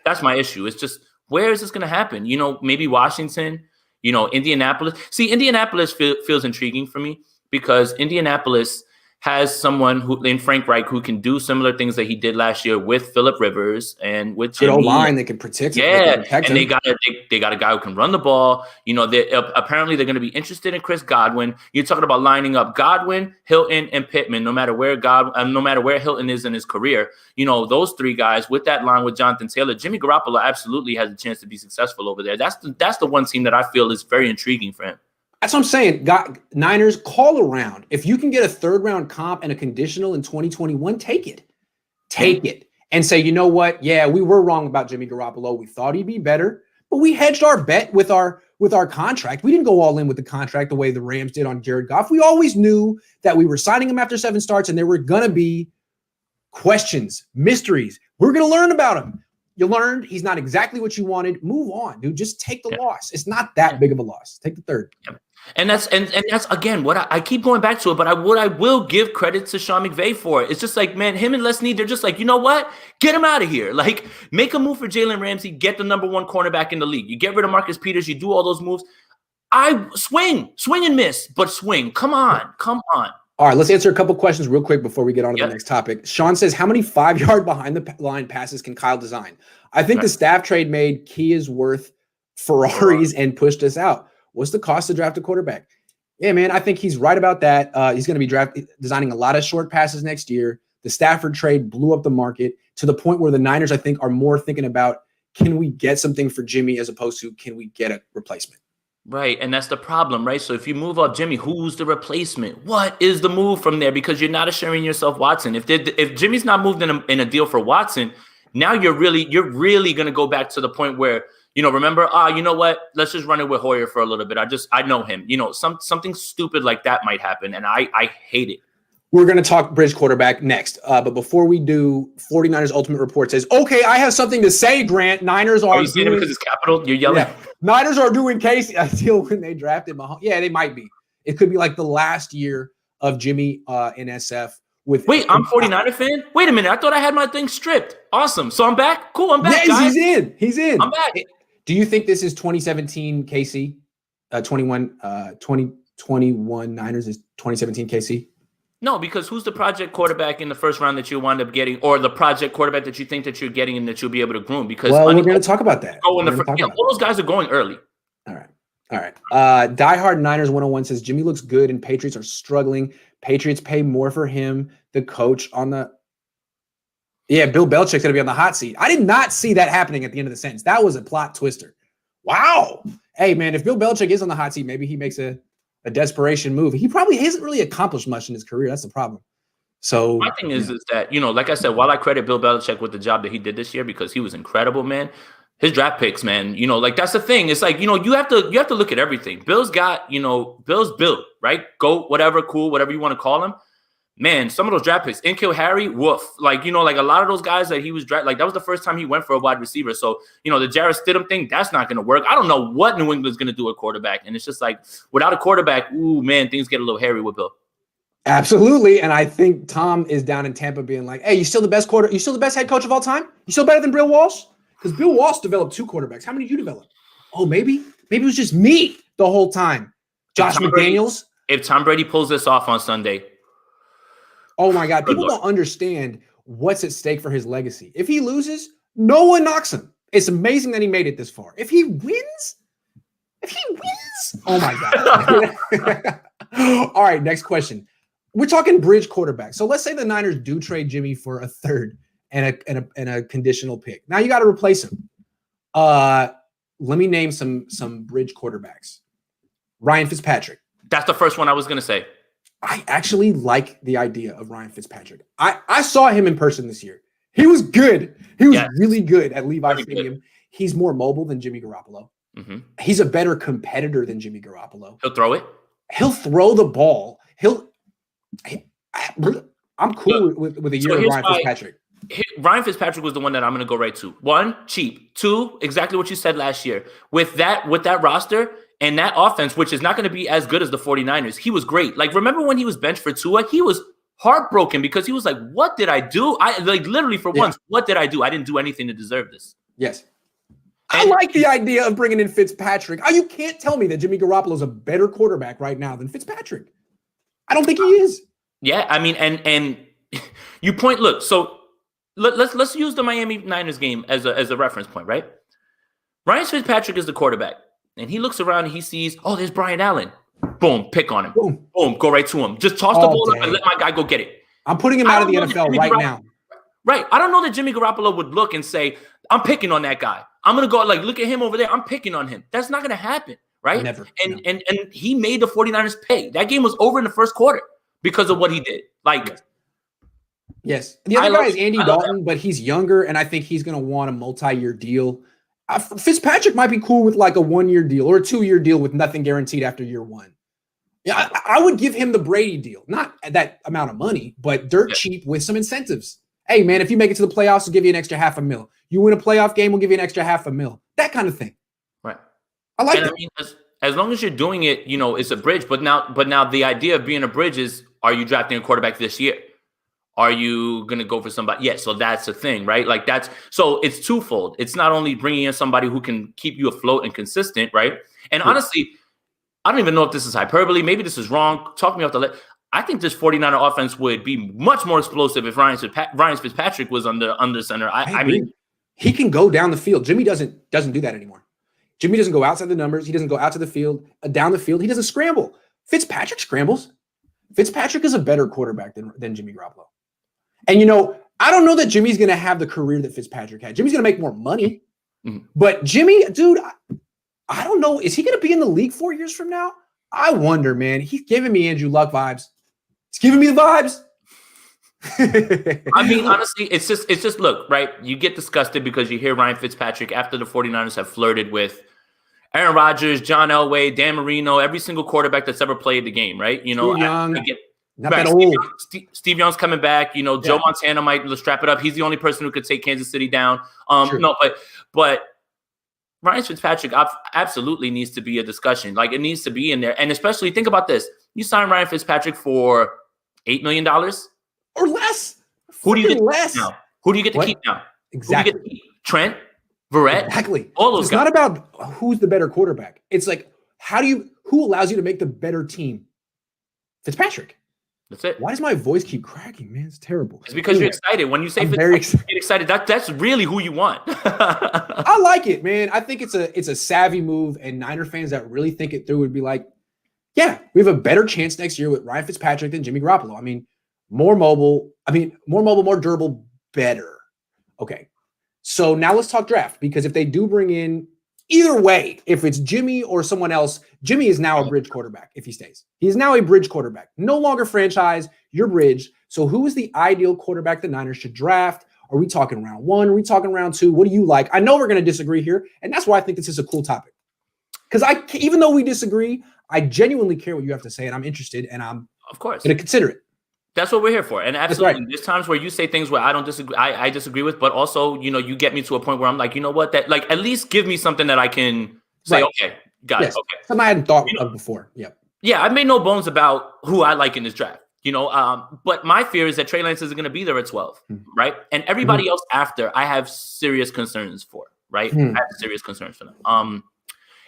That's my issue. It's just, where is this gonna happen? Maybe Washington, Indianapolis. See, Indianapolis feels intriguing for me because Indianapolis has someone in Frank Reich who can do similar things that he did last year with Phillip Rivers and with Jimmy. Good line that can protect him. Yeah, and they got a guy who can run the ball. Apparently they're going to be interested in Chris Godwin. You're talking about lining up Godwin, Hilton, and Pittman. No matter where Hilton is in his career, those 3 guys with that line with Jonathan Taylor, Jimmy Garoppolo absolutely has a chance to be successful over there. That's the one team that I feel is very intriguing for him. That's what I'm saying. Niners, call around. If you can get a 3rd-round comp and a conditional in 2021, take it. Take it. And say, you know what? Yeah, we were wrong about Jimmy Garoppolo. We thought he'd be better, but we hedged our bet with our contract. We didn't go all in with the contract the way the Rams did on Jared Goff. We always knew that we were signing him after 7 starts and there were going to be questions, mysteries. We're going to learn about him. You learned he's not exactly what you wanted. Move on, dude. Just take the loss. It's not that big of a loss. Take the 3rd. Yeah. And that's again what I keep going back to it, but I will give credit to Sean McVay for it. It's just like, man, him and Les Snead, they're just like, you know what? Get him out of here. Like, make a move for Jalen Ramsey, get the number 1 cornerback in the league. You get rid of Marcus Peters, you do all those moves. I swing and miss, but swing. Come on. All right, let's answer a couple questions real quick before we get on to the next topic. Sean says, how many 5-yard behind the line passes can Kyle design? I think the staff trade made Kia's worth Ferraris and pushed us out. What's the cost to draft a quarterback? Yeah, man, I think he's right about that. He's going to be designing a lot of short passes next year. The Stafford trade blew up the market to the point where the Niners, I think, are more thinking about, can we get something for Jimmy as opposed to, can we get a replacement? Right, and that's the problem, right? So if you move up Jimmy, who's the replacement? What is the move from there? Because you're not assuring yourself Watson. If Jimmy's not moved in a deal for Watson, now you're really going to go back to the point where, remember, you know what? Let's just run it with Hoyer for a little bit. I know him. Something stupid like that might happen, and I hate it. We're going to talk bridge quarterback next. But before we do, 49ers Ultimate Report says, okay, I have something to say, Grant. Niners are. Are you saying it because it's capital? You're yelling? Yeah. Niners are doing Casey a deal when they drafted Mahomes. Yeah, they might be. It could be like the last year of Jimmy in SF. Wait, I'm 49er fan? Wait a minute. I thought I had my thing stripped. Awesome. So I'm back? Cool, I'm back, yes, guys. He's in. I'm back. Do you think this is 2017 KC? 2021 Niners is 2017 KC? No, because who's the project quarterback in the first round that you wind up getting, or the project quarterback that you think that you're getting and that you'll be able to groom? Because we're going to talk about that. All those guys are going early. All right. Diehard Niners 101 says Jimmy looks good and Patriots are struggling. Patriots pay more for him. The coach on the Bill Belichick's going to be on the hot seat. I did not see that happening at the end of the sentence. That was a plot twister. Wow. Hey, man, if Bill Belichick is on the hot seat, maybe he makes a desperation move. He probably hasn't really accomplished much in his career. That's the problem. So my thing is that, like I said, while I credit Bill Belichick with the job that he did this year because he was incredible, man, his draft picks, man, that's the thing. It's like, you have to look at everything. Bill's got, Bill's Bill, right? Go, whatever, cool, whatever you want to call him. man, some of those draft picks, N'Keal Harry, woof. Like, like a lot of those guys that he was drafted, like that was the first time he went for a wide receiver. So, the Jarrett Stidham thing, that's not going to work. I don't know what New England's going to do at quarterback. And it's just like, without a quarterback, ooh, man, things get a little hairy with Bill. Absolutely. And I think Tom is down in Tampa being like, hey, you still the best head coach of all time? You still better than Bill Walsh? Because Bill Walsh developed 2 quarterbacks. How many did you develop? Oh, maybe it was just me the whole time. Josh McDaniels. If Tom Brady pulls this off on Sunday. Oh my God. People don't understand what's at stake for his legacy. If he loses, no one knocks him. It's amazing that he made it this far. If he wins, oh my God. All right, next question. We're talking bridge quarterback. So let's say the Niners do trade Jimmy for a third and a conditional pick. Now you got to replace him. Let me name some bridge quarterbacks. Ryan Fitzpatrick. That's the first one I was going to say. I actually like the idea of Ryan Fitzpatrick. I saw him in person this year. He was good. He was really good at Levi Stadium. Good. He's more mobile than Jimmy Garoppolo. Mm-hmm. He's a better competitor than Jimmy Garoppolo. He'll throw it. He'll throw the ball. I'm cool with a year of Ryan Fitzpatrick. Ryan Fitzpatrick was the one that I'm going to go right to. 1, cheap. 2, exactly what you said last year. With that roster and that offense, which is not going to be as good as the 49ers, he was great. Like, remember when he was benched for Tua? He was heartbroken because he was like, what did I do? Literally for once, what did I do? I didn't do anything to deserve this. Yes. I like the idea of bringing in Fitzpatrick. You can't tell me that Jimmy Garoppolo is a better quarterback right now than Fitzpatrick. I don't think he is. Yeah, I mean, and you point. Look, so let's use the Miami Niners game as a reference point, right? Ryan Fitzpatrick is the quarterback, and he looks around and he sees, oh, there's Brian Allen. Boom, pick on him. Boom, go right to him. Just toss the ball up and let my guy go get it. I'm putting him out of the NFL right now. Right. I don't know that Jimmy Garoppolo would look and say, I'm picking on that guy. I'm going to go, look at him over there. I'm picking on him. That's not going to happen, right? Never. And he made the 49ers pay. That game was over in the first quarter because of what he did. Yes. The other guy is Andy Dalton, but he's younger, and I think he's going to want a multi-year deal. Fitzpatrick might be cool with a 1-year deal or a 2-year deal with nothing guaranteed after year 1. Yeah, I would give him the Brady deal. Not that amount of money, but dirt cheap with some incentives. Hey, man, if you make it to the playoffs, we'll give you an extra $500,000. You win a playoff game, we'll give you an extra $500,000. That kind of thing. Right. I like that. I mean, as long as you're doing it, it's a bridge. But now the idea of being a bridge is, are you drafting a quarterback this year? Are you going to go for somebody? Yeah, so that's the thing, right? So it's twofold. It's not only bringing in somebody who can keep you afloat and consistent, right? And honestly, I don't even know if this is hyperbole. Maybe this is wrong. Talk me off the list. I think this 49er offense would be much more explosive if Ryan Fitzpatrick was under center. I mean, he can go down the field. Jimmy doesn't do that anymore. Jimmy doesn't go outside the numbers. He doesn't go out to the field, down the field. He doesn't scramble. Fitzpatrick scrambles. Fitzpatrick is a better quarterback than Jimmy Garoppolo. And, I don't know that Jimmy's going to have the career that Fitzpatrick had. Jimmy's going to make more money. Mm-hmm. But Jimmy, dude, I don't know. Is he going to be in the league 4 years from now? I wonder, man. He's giving me Andrew Luck vibes. He's giving me the vibes. I mean, honestly, it's just look, right? You get disgusted because you hear Ryan Fitzpatrick after the 49ers have flirted with Aaron Rodgers, John Elway, Dan Marino, every single quarterback that's ever played the game, right? Steve Young, not that old. Steve Young's coming back. Joe Montana might strap it up. He's the only person who could take Kansas City down. No, but Ryan Fitzpatrick absolutely needs to be a discussion. It needs to be in there. And especially think about this. You sign Ryan Fitzpatrick for $8 million or less. Who do you get less now? Who do you get to keep now? Exactly. Who do you get to keep? Trent, Verrett. Exactly. All those guys. It's not about who's the better quarterback. It's who allows you to make the better team? Fitzpatrick. That's it. Why does my voice keep cracking, man? It's terrible. It's because you're excited. When you say Fitzpatrick, you get excited. That's really who you want. I like it, man. I think it's a savvy move, and Niner fans that really think it through would be like, yeah, we have a better chance next year with Ryan Fitzpatrick than Jimmy Garoppolo. I mean, more mobile, more durable, better. Okay. So now let's talk draft, because if they do bring in, either way, if it's Jimmy or someone else, Jimmy is now a bridge quarterback if he stays. He is now a bridge quarterback. No longer franchise, you're bridge. So who is the ideal quarterback the Niners should draft? Are we talking round 1? Are we talking round 2? What do you like? I know we're going to disagree here, and that's why I think this is a cool topic. Because even though we disagree, I genuinely care what you have to say, and I'm interested, and I'm of course going to consider it. That's what we're here for. And absolutely, right. there's times where you say things where I don't disagree. I disagree with, but also, you get me to a point where I'm like, you know what? That like at least give me something that I can say, okay, got it. Okay. Something I hadn't thought of before. Yep. Yeah, I've made no bones about who I like in this draft. But my fear is that Trey Lance isn't going to be there at 12, right? And everybody else after, I have serious concerns for, right? I have serious concerns for them.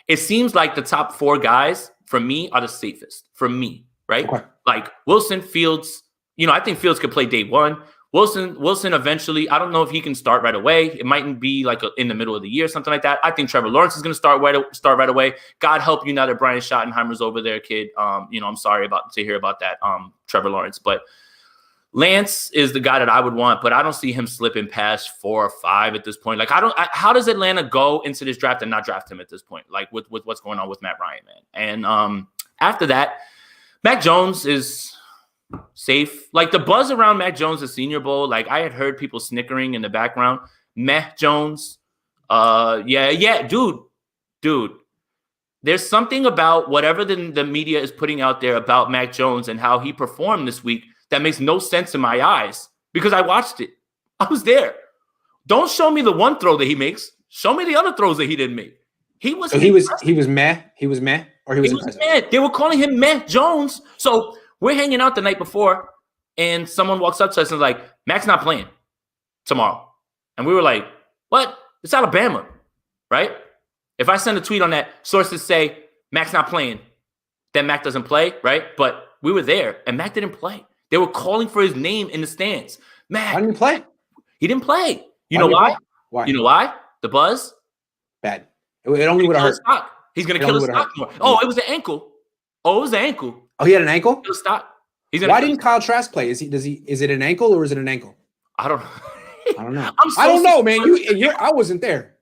It seems like the top 4 guys for me are the safest for me, right? Okay. Like Wilson, Fields. I think Fields could play day 1. Wilson eventually, I don't know if he can start right away. It mightn't be like in the middle of the year, something like that. I think Trevor Lawrence is going to start right away. God help you now that Brian Schottenheimer's over there, kid. I'm sorry to hear about that, Trevor Lawrence. But Lance is the guy that I would want, but I don't see him slipping past 4 or 5 at this point. Like, how does Atlanta go into this draft and not draft him at this point? Like with what's going on with Matt Ryan, man. And after that, Mac Jones is safe. Like the buzz around Mac Jones' the Senior Bowl, like I had heard people snickering in the background. Mac Jones, dude. There's something about whatever the media is putting out there about Mac Jones and how he performed this week that makes no sense in my eyes because I watched it. I was there. Don't show me the one throw that he makes. Show me the other throws that he didn't make. He was meh, or he was meh. They were calling him Meh Jones. So we're hanging out the night before, and someone walks up to us and is like, Mac's not playing tomorrow. And we were like, what? It's Alabama, right? If I send a tweet on that, sources say Mac's not playing, then Mac doesn't play, right? But we were there, and Mac didn't play. They were calling for his name in the stands. Mac. Why didn't he play? He didn't play. You know why? Why? You know why? The buzz? Bad. It only would have hurt. He's going to kill his stock more. Oh, it was an ankle. Oh, he had an ankle? He'll stop. Why didn't Kyle Trask play? Is it an ankle or is it an ankle? I don't know. I don't know, man. I wasn't there.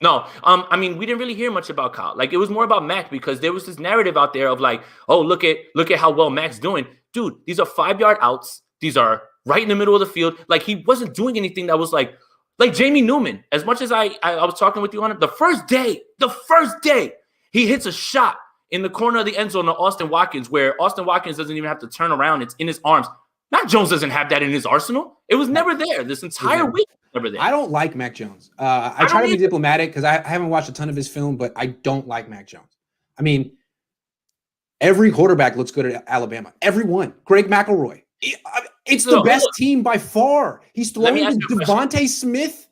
No, we didn't really hear much about Kyle. Like it was more about Mac because there was this narrative out there of like, oh, look at how well Mac's doing. Dude, these are 5-yard outs. These are right in the middle of the field. Like he wasn't doing anything that was like Jamie Newman. As much as I was talking with you on it, the first day, he hits a shot in the corner of the end zone to Austin Watkins, where Austin Watkins doesn't even have to turn around. It's in his arms. Mac Jones doesn't have that in his arsenal. It was never there. This entire week, never there. I don't like Mac Jones. I try to be diplomatic because I haven't watched a ton of his film, but I don't like Mac Jones. I mean, every quarterback looks good at Alabama. Everyone. Greg McElroy. It's the best team by far. He's throwing to Devontae Smith.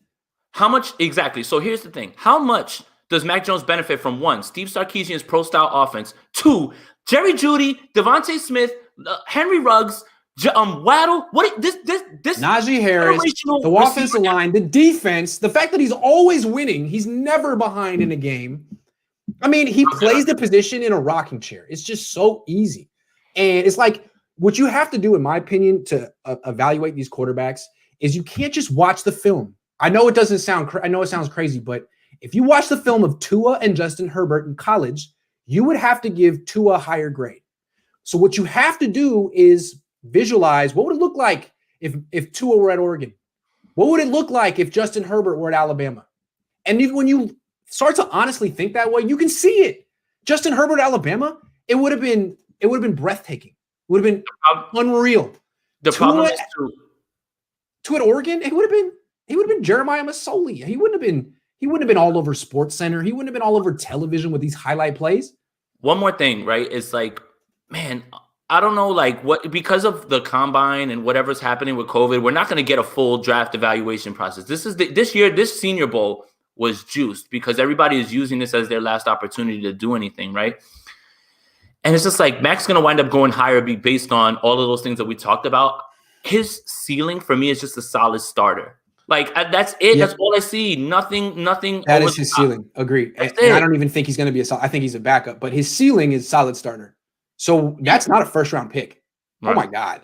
How much exactly? So here's the thing. How much does Mac Jones benefit from 1, Steve Sarkisian's pro-style offense, 2, Jerry Jeudy, Devontae Smith, Henry Ruggs, Waddle? This Najee Harris, the offensive line, the defense, the fact that he's always winning, he's never behind in a game. I mean, he plays the position in a rocking chair. It's just so easy. And it's like what you have to do, in my opinion, to evaluate these quarterbacks is you can't just watch the film. I know it sounds crazy, but if you watch the film of Tua and Justin Herbert in college, you would have to give Tua a higher grade. So what you have to do is visualize what would it look like if Tua were at Oregon? What would it look like if Justin Herbert were at Alabama? And even when you start to honestly think that way, you can see it. Justin Herbert at Alabama, it would have been breathtaking. It would have been unreal. The problem is Tua at Oregon, he would have been Jeremiah Masoli. He wouldn't have been all over Sports Center. He wouldn't have been all over television with these highlight plays. One more thing, right? Is like, man, I don't know, like what, because of the combine and whatever's happening with COVID, we're not going to get a full draft evaluation process. This year, this Senior Bowl was juiced because everybody is using this as their last opportunity to do anything, right? And it's just like Mac's going to wind up going higher based on all of those things that we talked about. His ceiling for me is just a solid starter. Like that's it. Yep. That's all I see. Nothing. That is his ceiling. Agreed. And I don't even think he's going to be I think he's a backup, but his ceiling is solid starter. So that's not a first-round pick. Right. Oh my God.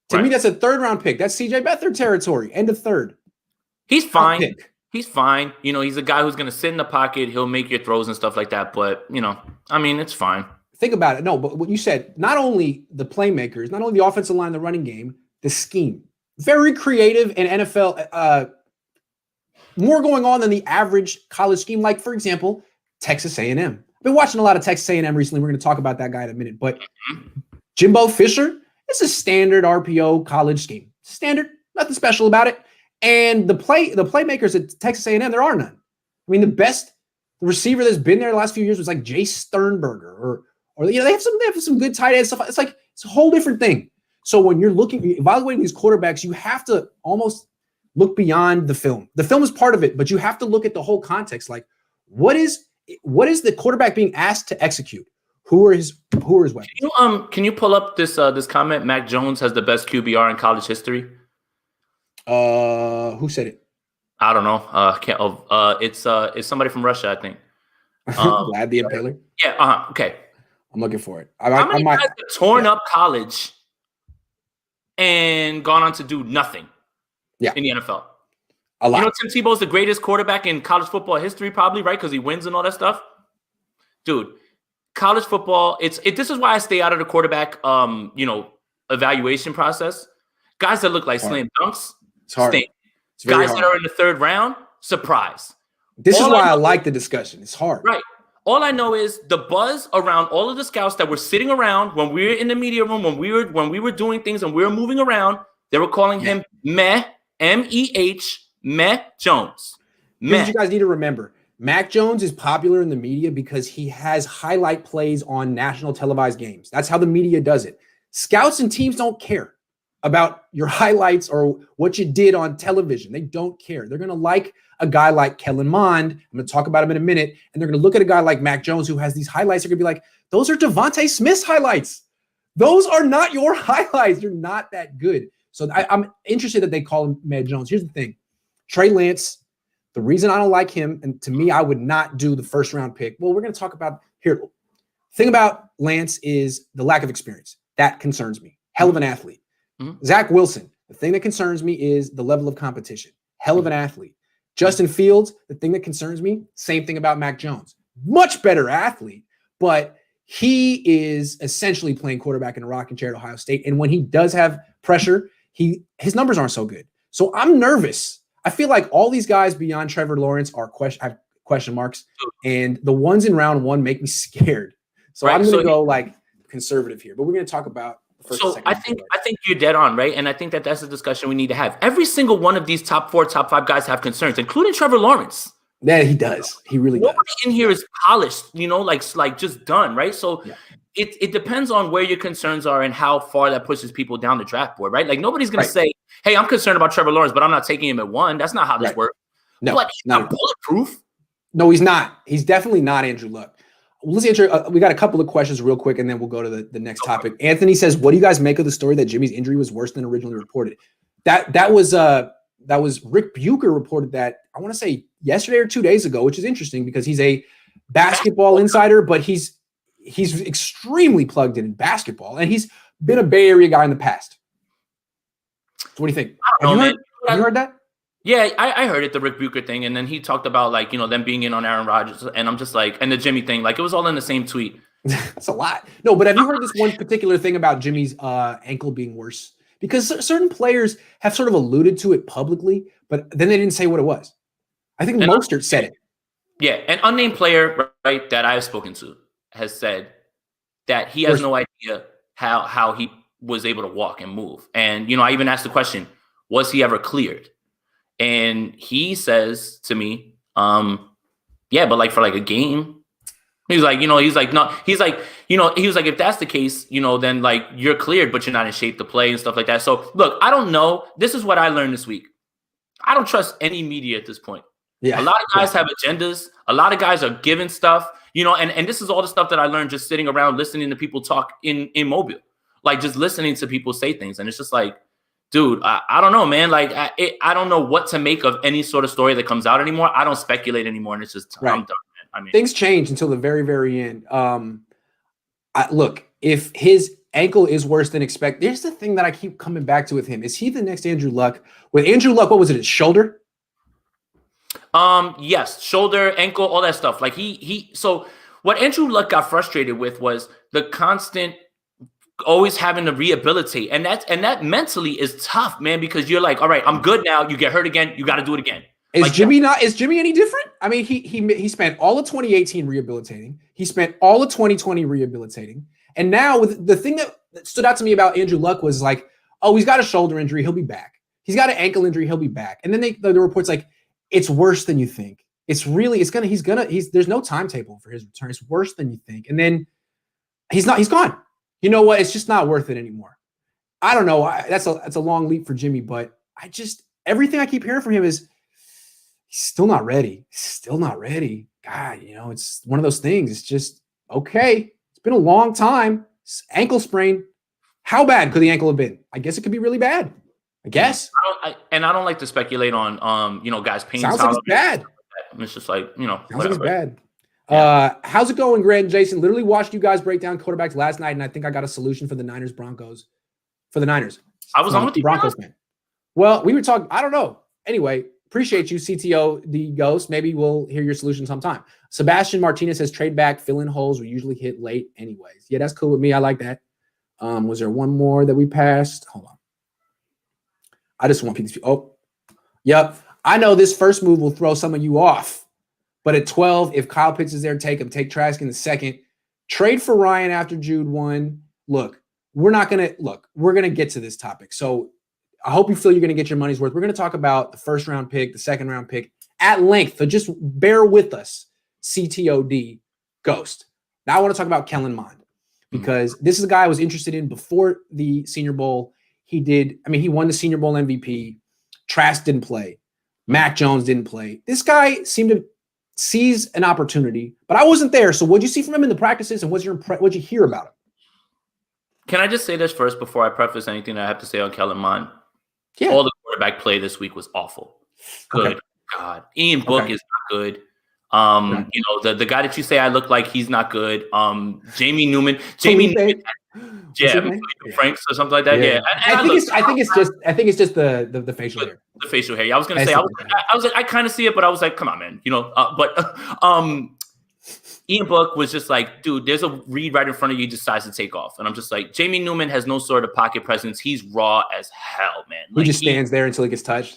To me, that's a third-round pick. That's CJ Beathard territory. End of third. He's fine. He's fine. You know, he's a guy who's going to sit in the pocket. He'll make your throws and stuff like that. But, it's fine. Think about it. No, but what you said, not only the playmakers, not only the offensive line, the running game, the scheme. Very creative and NFL, more going on than the average college scheme. Like, for example, Texas A&M. I've been watching a lot of Texas A&M recently. We're going to talk about that guy in a minute. But Jimbo Fisher It's a standard RPO college scheme. Standard, nothing special about it. And the playmakers at Texas A&M, there are none. I mean, the receiver that's been there the last few years was like Jay Sternberger, or they have some good tight end stuff. It's like it's a whole different thing. So when you're evaluating these quarterbacks, you have to almost look beyond the film. The film is part of it, but you have to look at the whole context. Like, what is the quarterback being asked to execute? Who are his weapons? Can you pull up this comment? Mac Jones has the best QBR in college history. Who said it? I don't know. It's somebody from Russia, I think. Vlad the Impaler. Yeah. Okay. I'm looking for it. How many guys have torn up college and gone on to do nothing? In the NFL. A lot. You know, Tim Tebow's the greatest quarterback in college football history, probably, right? Because he wins and all that stuff. Dude, college football. This is why I stay out of the quarterback, evaluation process. Guys that look like slam dunks. It's hard. It's guys hard. That are in the third round, surprise. This is why I like the discussion. It's hard. Right. All I know is the buzz around all of the scouts that were sitting around when we were in the media room, when we were doing things and we were moving around, they were calling him Meh, M-E-H, Meh Jones. Here's what you guys need to remember. Mac Jones is popular in the media because he has highlight plays on national televised games. That's how the media does it. Scouts and teams don't care about your highlights or what you did on television. They don't care. They're going to like a guy like Kellen Mond. I'm going to talk about him in a minute. And they're going to look at a guy like Mac Jones who has these highlights. They're going to be like, those are Devontae Smith's highlights. Those are not your highlights. You're not that good. So I'm interested that they call him Mac Jones. Here's the thing. Trey Lance, the reason I don't like him, and to me, I would not do the first round pick. Well, we're going to talk about here. The thing about Lance is the lack of experience. That concerns me. Hell of an athlete. Zach Wilson, the thing that concerns me is the level of competition. Hell of an athlete. Justin Fields, the thing that concerns me, same thing about Mac Jones. Much better athlete, but he is essentially playing quarterback in a rocking chair at Ohio State. And when he does have pressure, his numbers aren't so good. So I'm nervous. I feel like all these guys beyond Trevor Lawrence have question marks, and the ones in round one make me scared. So I'm going to go like conservative here, but we're going to talk about So I think you're dead on, right? And I think that's a discussion we need to have. Every single one of these top 4, top 5 guys have concerns, including Trevor Lawrence. Yeah, he does. He really does. Nobody in here is polished, like just done, right? So it depends on where your concerns are and how far that pushes people down the draft board, right? Like nobody's going to say, hey, I'm concerned about Trevor Lawrence, but I'm not taking him at 1. That's not how this works. No, but he's not bulletproof. No, he's not. He's definitely not Andrew Luck. Let's answer. We got a couple of questions real quick, and then we'll go to the next topic. Anthony says, "What do you guys make of the story that Jimmy's injury was worse than originally reported?" That was Rick Bucher reported that, I want to say yesterday or 2 days ago, which is interesting because he's a basketball insider, but he's extremely plugged in basketball, and he's been a Bay Area guy in the past. So what do you think? Have you heard that? Yeah, I heard it, the Rick Bucher thing, and then he talked about them being in on Aaron Rodgers, and I'm just like, and the Jimmy thing, like it was all in the same tweet. That's a lot. No, but have you heard this one particular thing about Jimmy's ankle being worse? Because certain players have sort of alluded to it publicly, but then they didn't say what it was. I think Mostert said it. Yeah, an unnamed player, right, that I've spoken to has said that he has no idea how he was able to walk and move. And, I even asked the question, was he ever cleared? And he says to me, yeah, but like for like a game, he's like, no, he was like, if that's the case, then like you're cleared, but you're not in shape to play and stuff like that. So look, I don't know. This is what I learned this week. I don't trust any media at this point. Yeah. A lot of guys have agendas. A lot of guys are giving stuff, and this is all the stuff that I learned just sitting around listening to people talk in Mobile, like just listening to people say things. And it's just like, dude, I don't know, man. Like, I don't know what to make of any sort of story that comes out anymore. I don't speculate anymore, and it's just I'm done, man. I mean, things change until the very, very end. Look, if his ankle is worse than expected, here's the thing that I keep coming back to with him: is he the next Andrew Luck? With Andrew Luck, what was it? His shoulder? Yes, shoulder, ankle, all that stuff. Like so what Andrew Luck got frustrated with was the constant always having to rehabilitate. And that mentally is tough, man, because you're like, all right, I'm good now. You get hurt again. You got to do it again. Is Jimmy any different? I mean, he spent all of 2018 rehabilitating. He spent all of 2020 rehabilitating. And now with the thing that stood out to me about Andrew Luck was like, oh, he's got a shoulder injury, he'll be back. He's got an ankle injury, he'll be back. And then the report's like, it's worse than you think. There's no timetable for his return. It's worse than you think. And then he's gone. You know what? It's just not worth it anymore. I don't know. That's a long leap for Jimmy, but everything I keep hearing from him is he's still not ready. Still not ready. God, it's one of those things. It's just, okay. It's been a long time. Ankle sprain. How bad could the ankle have been? I guess it could be really bad. I guess. I don't like to speculate on, guys' pain. Sounds like it's bad. It's just like, sounds like it's bad. Yeah. How's it going, Grant and Jason? Literally watched you guys break down quarterbacks last night, and I think I got a solution for the Niners-Broncos. For the Niners. I was on with the Broncos fan. Well, we were talking, I don't know. Anyway, appreciate you, CTO, the ghost. Maybe we'll hear your solution sometime. Sebastian Martinez says trade back, fill in holes. We usually hit late anyways. Yeah, that's cool with me. I like that. Was there one more that we passed? Hold on. I just want people to, oh, yep. I know this first move will throw some of you off. But at 12, if Kyle Pitts is there, take him. Take Trask in the second. Trade for Ryan after Jude 1. Look, we're going to get to this topic. So I hope you feel you're going to get your money's worth. We're going to talk about the first round pick, the second round pick at length. So just bear with us, CTOD Ghost. Now I want to talk about Kellen Mond because this is a guy I was interested in before the Senior Bowl. He won the Senior Bowl MVP. Trask didn't play. Mac Jones didn't play. This guy seemed to seize an opportunity, but I wasn't there. So what'd you see from him in the practices and what'd you hear about him? Can I just say this first before I preface anything that I have to say on Kellen Mond? Yeah. All the quarterback play this week was awful. Good God. Ian Book is not good. The guy that you say I look like, he's not good. Jamie Newman. Franks or something like that. Yeah. I think it's just the facial hair. The facial hair. Yeah, I was gonna say I kind of see it, but I was like, come on, man. Ian Book was just like, dude, there's a read right in front of you, he decides to take off. And I'm just like, Jamie Newman has no sort of pocket presence. He's raw as hell, man. He just stands there until he gets touched.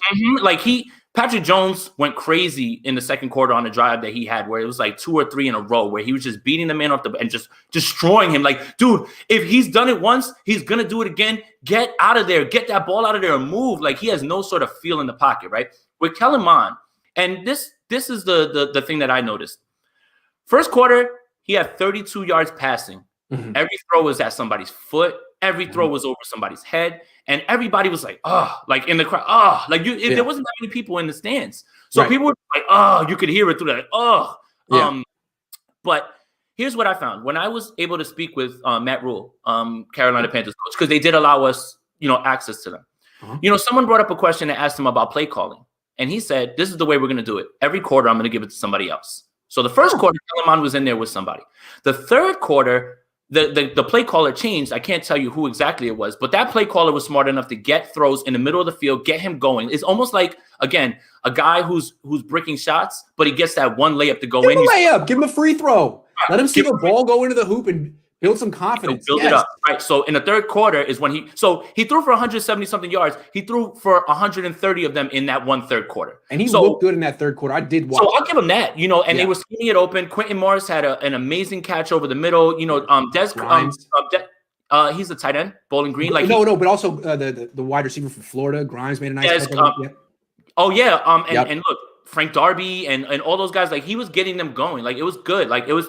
Patrick Jones went crazy in the second quarter on a drive that he had where it was like 2 or 3 in a row where he was just beating the man off and just destroying him. Like, dude, if he's done it once, he's going to do it again. Get out of there. Get that ball out of there and move. Like, he has no sort of feel in the pocket, right? With Kellen Mond, and this is the thing that I noticed. First quarter, he had 32 yards passing. Mm-hmm. Every throw was at somebody's foot. Every throw was over somebody's head. And everybody was like, oh, like in the crowd, there wasn't that many people in the stands. So people were like, oh, you could hear it through that. Oh, but here's what I found. When I was able to speak with Matt Rule, Carolina Panthers coach, because they did allow us, access to them. Uh-huh. Someone brought up a question and asked him about play calling. And he said, this is the way we're going to do it. Every quarter, I'm going to give it to somebody else. So the first quarter, Kellen Mond was in there with somebody. The third quarter, the play caller changed. I can't tell you who exactly it was, but that play caller was smart enough to get throws in the middle of the field, get him going. It's almost like, again, a guy who's breaking shots, but he gets that one layup to go in. Give him a layup. Give him a free throw. Let him see the ball go into the hoop and build some confidence. Build it up. Right. So in the third quarter is when he threw for 170-something yards. He threw for 130 of them in that third quarter. And he looked good in that third quarter. I did watch. So I'll give him that, and they were scheming it open. Quentin Morris had an amazing catch over the middle. He's a tight end, Bowling Green. But also the wide receiver from Florida, Grimes made a nice catch. And look, Frank Darby and all those guys, like he was getting them going. Like it was good. Like it was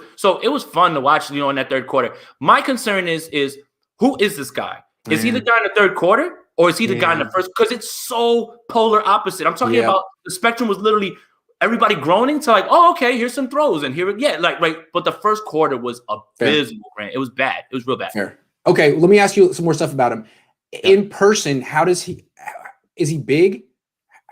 fun to watch, in that third quarter. My concern is who is this guy? Is he the guy in the third quarter or is he the guy in the first? Because it's so polar opposite. I'm talking about the spectrum was literally everybody groaning to like, oh, okay, here's some throws and here, But the first quarter was abysmal, Grant. It was bad. It was real bad. Fair. Okay, let me ask you some more stuff about him. In person, is he big?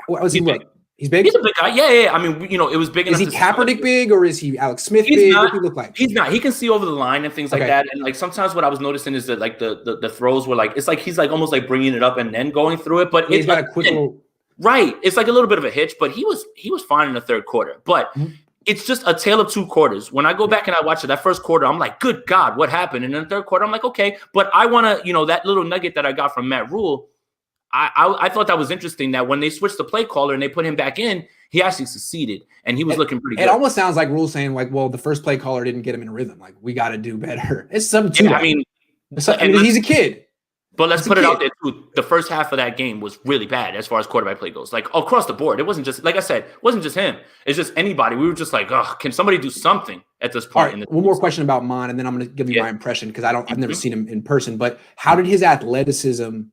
How does he look? He's big? He's a big guy. Yeah. I mean, it was big enough. Is he Kaepernick big or is he Alex Smith big? What does he look like? He's not. He can see over the line and things like that. And like sometimes what I was noticing is that like the throws were like, it's like he's like almost like bringing it up and then going through it. But he's got a quick little... Right. It's like a little bit of a hitch, but he was fine in the third quarter. But it's just a tale of two quarters. When I go back and I watch it, that first quarter, I'm like, good God, what happened? And in the third quarter, I'm like, okay. But I want to, that little nugget that I got from Matt Rule, I thought that was interesting that when they switched the play caller and they put him back in, He actually succeeded, and he was looking pretty good. It almost sounds like Rule saying, like, well, the first play caller didn't get him in a rhythm. Like, we got to do better. It's something to that. I mean, he's a kid. But let's put it out there, too. The first half of that game was really bad as far as quarterback play goes. Like, across the board. It wasn't just, like I said, it wasn't just him. It's just anybody. We were just like, oh, can somebody do something at this point? All right, one more question about Mond, and then I'm going to give you my impression because I've never seen him in person. But how did his athleticism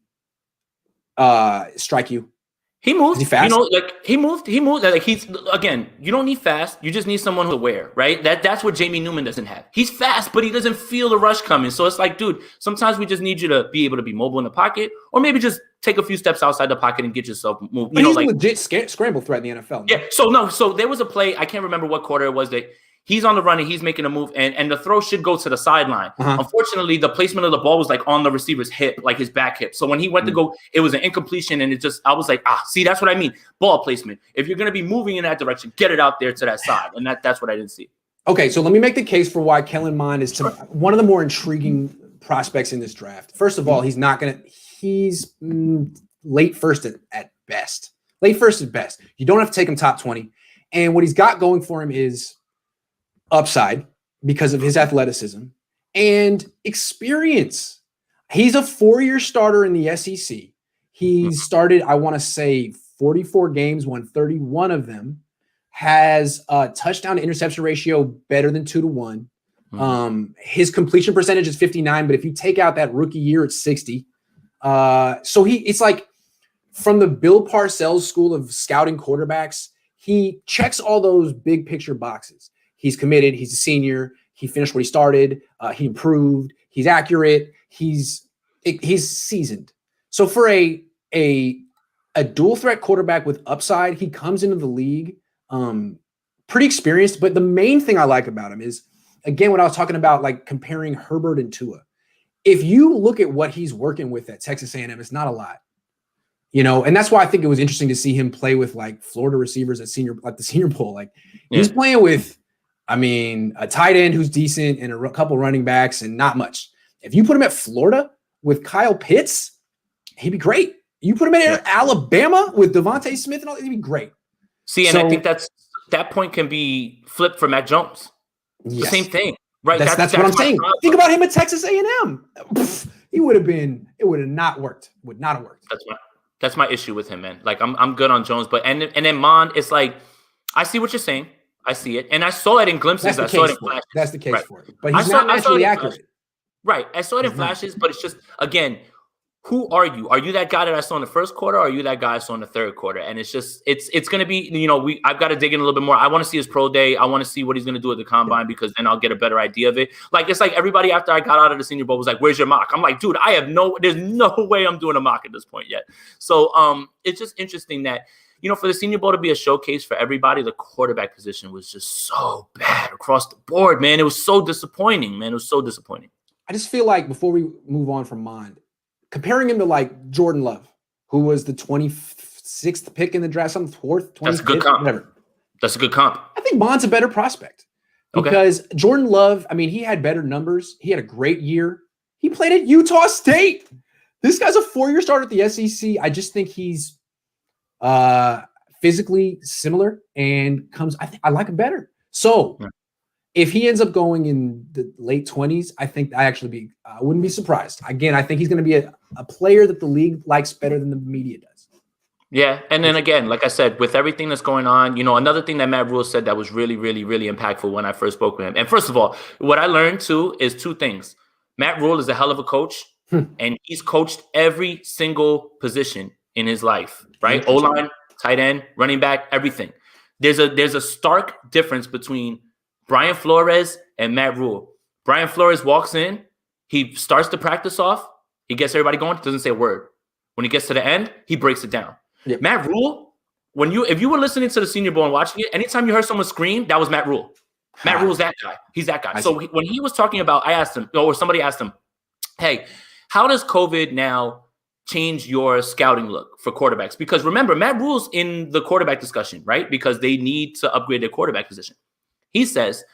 strike you? He moved. Is he fast? He moved. Like, he's, again, you don't need fast. You just need someone who's aware, right? That's what Jamie Newman doesn't have. He's fast, but he doesn't feel the rush coming. So it's like, dude, sometimes we just need you to be able to be mobile in the pocket, or maybe just take a few steps outside the pocket and get yourself moved. He's a legit scramble threat in the NFL. Yeah. So there was a play. I can't remember what quarter it was that he's on the run and he's making a move, and the throw should go to the sideline. Unfortunately, the placement of the ball was like on the receiver's hip, like his back hip. So when he went to go, it was an incompletion, and I was like, see, that's what I mean. Ball placement. If you're going to be moving in that direction, get it out there to that side, and that's what I didn't see. Okay, so let me make the case for why Kellen Mond is one of the more intriguing prospects in this draft. First of all, he's late first at best. Late first at best. You don't have to take him top 20. And what he's got going for him is upside because of his athleticism and experience. He's a 4-year starter in the SEC. He started, I want to say, 44 games, won 31 of them, has a touchdown to interception ratio better than 2-1. His completion percentage is 59, but if you take out that rookie year, it's 60. So it's like from the Bill Parcells school of scouting quarterbacks, he checks all those big picture boxes. He's committed. He's a senior. He finished what he started. He improved. He's accurate. He's seasoned. So for a dual threat quarterback with upside, he comes into the league pretty experienced. But the main thing I like about him is, again, when I was talking about like comparing Herbert and Tua, if you look at what he's working with at Texas A&M, it's not a lot. And that's why I think it was interesting to see him play with like Florida receivers at the Senior Bowl. Like he's playing with, a tight end who's decent and a couple running backs and not much. If you put him at Florida with Kyle Pitts, he'd be great. You put him at Alabama with Devontae Smith and all, he'd be great. See, and I think that point can be flipped for Mac Jones. The same thing, right? That's what I'm saying. Think about him at Texas A&M. It would have not worked. Would not have worked. That's my issue with him, man. Like I'm good on Jones, but and then Mond, it's like I see what you're saying. I see it, and I saw it in glimpses. I saw it in flashes. That's the case for it. But he's not naturally accurate. Right. I saw it in flashes, but it's just, again, who are you? Are you that guy that I saw in the first quarter, or are you that guy I saw in the third quarter? And it's just, it's going to be, I've got to dig in a little bit more. I want to see his pro day. I want to see what he's going to do at the combine, because then I'll get a better idea of it. Like, it's like everybody after I got out of the Senior Bowl was like, where's your mock? I'm like, dude, there's no way I'm doing a mock at this point yet. So it's just interesting that, for the Senior Bowl to be a showcase for everybody, the quarterback position was just so bad across the board, man. It was so disappointing, man. It was so disappointing. I just feel like before we move on from Mond, comparing him to like Jordan Love, who was the 26th pick in the draft, something 4th, 25th, that's a good comp. Whatever. That's a good comp. I think Mond's a better prospect because Jordan Love, he had better numbers. He had a great year. He played at Utah State. This guy's a 4-year starter at the SEC. I just think he's physically similar and I like him better. So if he ends up going in the late 20s, I think I wouldn't be surprised. Again, I think he's going to be a player that the league likes better than the media does. Yeah. And then again, like I said, with everything that's going on, another thing that Matt Rule said that was really, really, really impactful when I first spoke with him. And first of all, what I learned too is 2 things. Matt Rule is a hell of a coach, and he's coached every single position in his life, right? O-line, tight end, running back, everything. There's a stark difference between Brian Flores and Matt Rule. Brian Flores walks in, he starts the practice off, he gets everybody going, doesn't say a word. When he gets to the end, he breaks it down. Yep. Matt Rule, if you were listening to the Senior Bowl and watching it, anytime you heard someone scream, that was Matt Rule. Matt Rule's that guy. He's that guy. So when he was talking about, I asked him, or somebody asked him, hey, how does COVID now change your scouting look for quarterbacks? Because remember, Matt Rule's in the quarterback discussion, right? Because they need to upgrade their quarterback position. He says,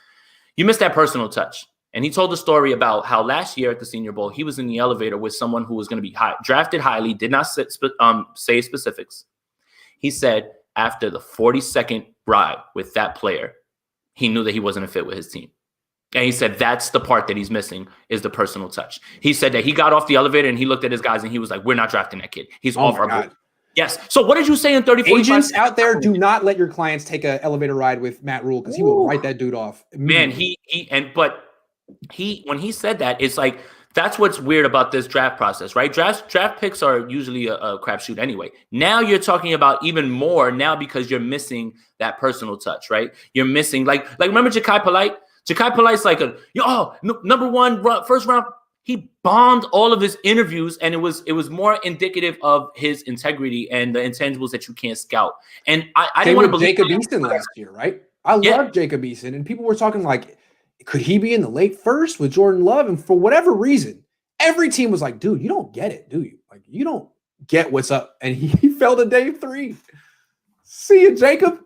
you missed that personal touch. And he told the story about how last year at the Senior Bowl, he was in the elevator with someone who was going to be drafted highly, did not say specifics. He said, after the 42nd ride with that player, he knew that he wasn't a fit with his team. And he said that's the part that he's missing is the personal touch. He said that he got off the elevator and he looked at his guys and he was like, we're not drafting that kid. He's off our board. Yes. So what did you say in 30, 45 Agents out there, do not let your clients take an elevator ride with Matt Rule because he will write that dude off. Man, when he said that, it's like, that's what's weird about this draft process, right? Draft picks are usually a crapshoot anyway. Now you're talking about even more now because you're missing that personal touch, right? You're missing like remember Ja'Kai Polite? Ja'Kai Polite's like number one first round. He bombed all of his interviews, and it was more indicative of his integrity and the intangibles that you can't scout. And I didn't want to believe Jacob Eason last year, right? I love Jacob Eason, and people were talking like, could he be in the late first with Jordan Love? And for whatever reason, every team was like, dude, you don't get it, do you? Like, you don't get what's up. And he fell to day 3. See you, Jacob.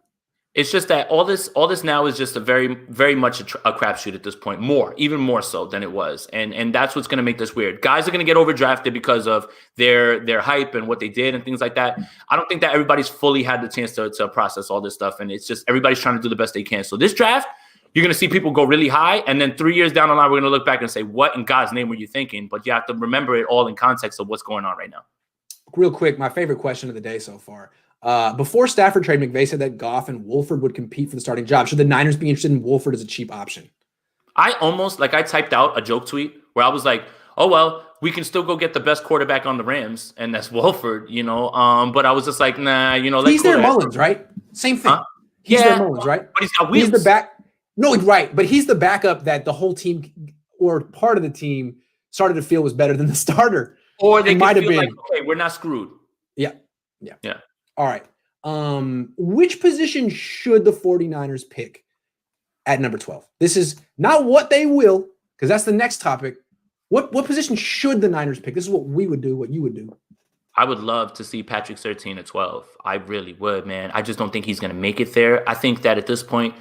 It's just that all this now is just a very, very much a crapshoot at this point, even more so than it was. And that's what's going to make this weird. Guys are going to get overdrafted because of their hype and what they did and things like that. I don't think that everybody's fully had the chance to process all this stuff. And it's just everybody's trying to do the best they can. So this draft, you're going to see people go really high. And then 3 years down the line, we're going to look back and say, what in God's name were you thinking? But you have to remember it all in context of what's going on right now. Real quick, my favorite question of the day so far. Before Stafford trade, McVay said that Goff and Wolford would compete for the starting job. Should the Niners be interested in Wolford as a cheap option? I typed out a joke tweet where I was like, oh, well, we can still go get the best quarterback on the Rams, and that's Wolford, but I was just like, nah, he's their Mullins, right? Same thing. Huh? He's their Mullins, right? But he's got wheels. He's the back. No, right. But he's the backup that the whole team or part of the team started to feel was better than the starter. Or they might have been like, okay, we're not screwed. Yeah. All right. Which position should the 49ers pick at number 12? This is not what they will, because that's the next topic. What position should the Niners pick? This is what we would do, what you would do. I would love to see Patrick Surtain at 12. I really would, man. I just don't think he's going to make it there. I think that at this point,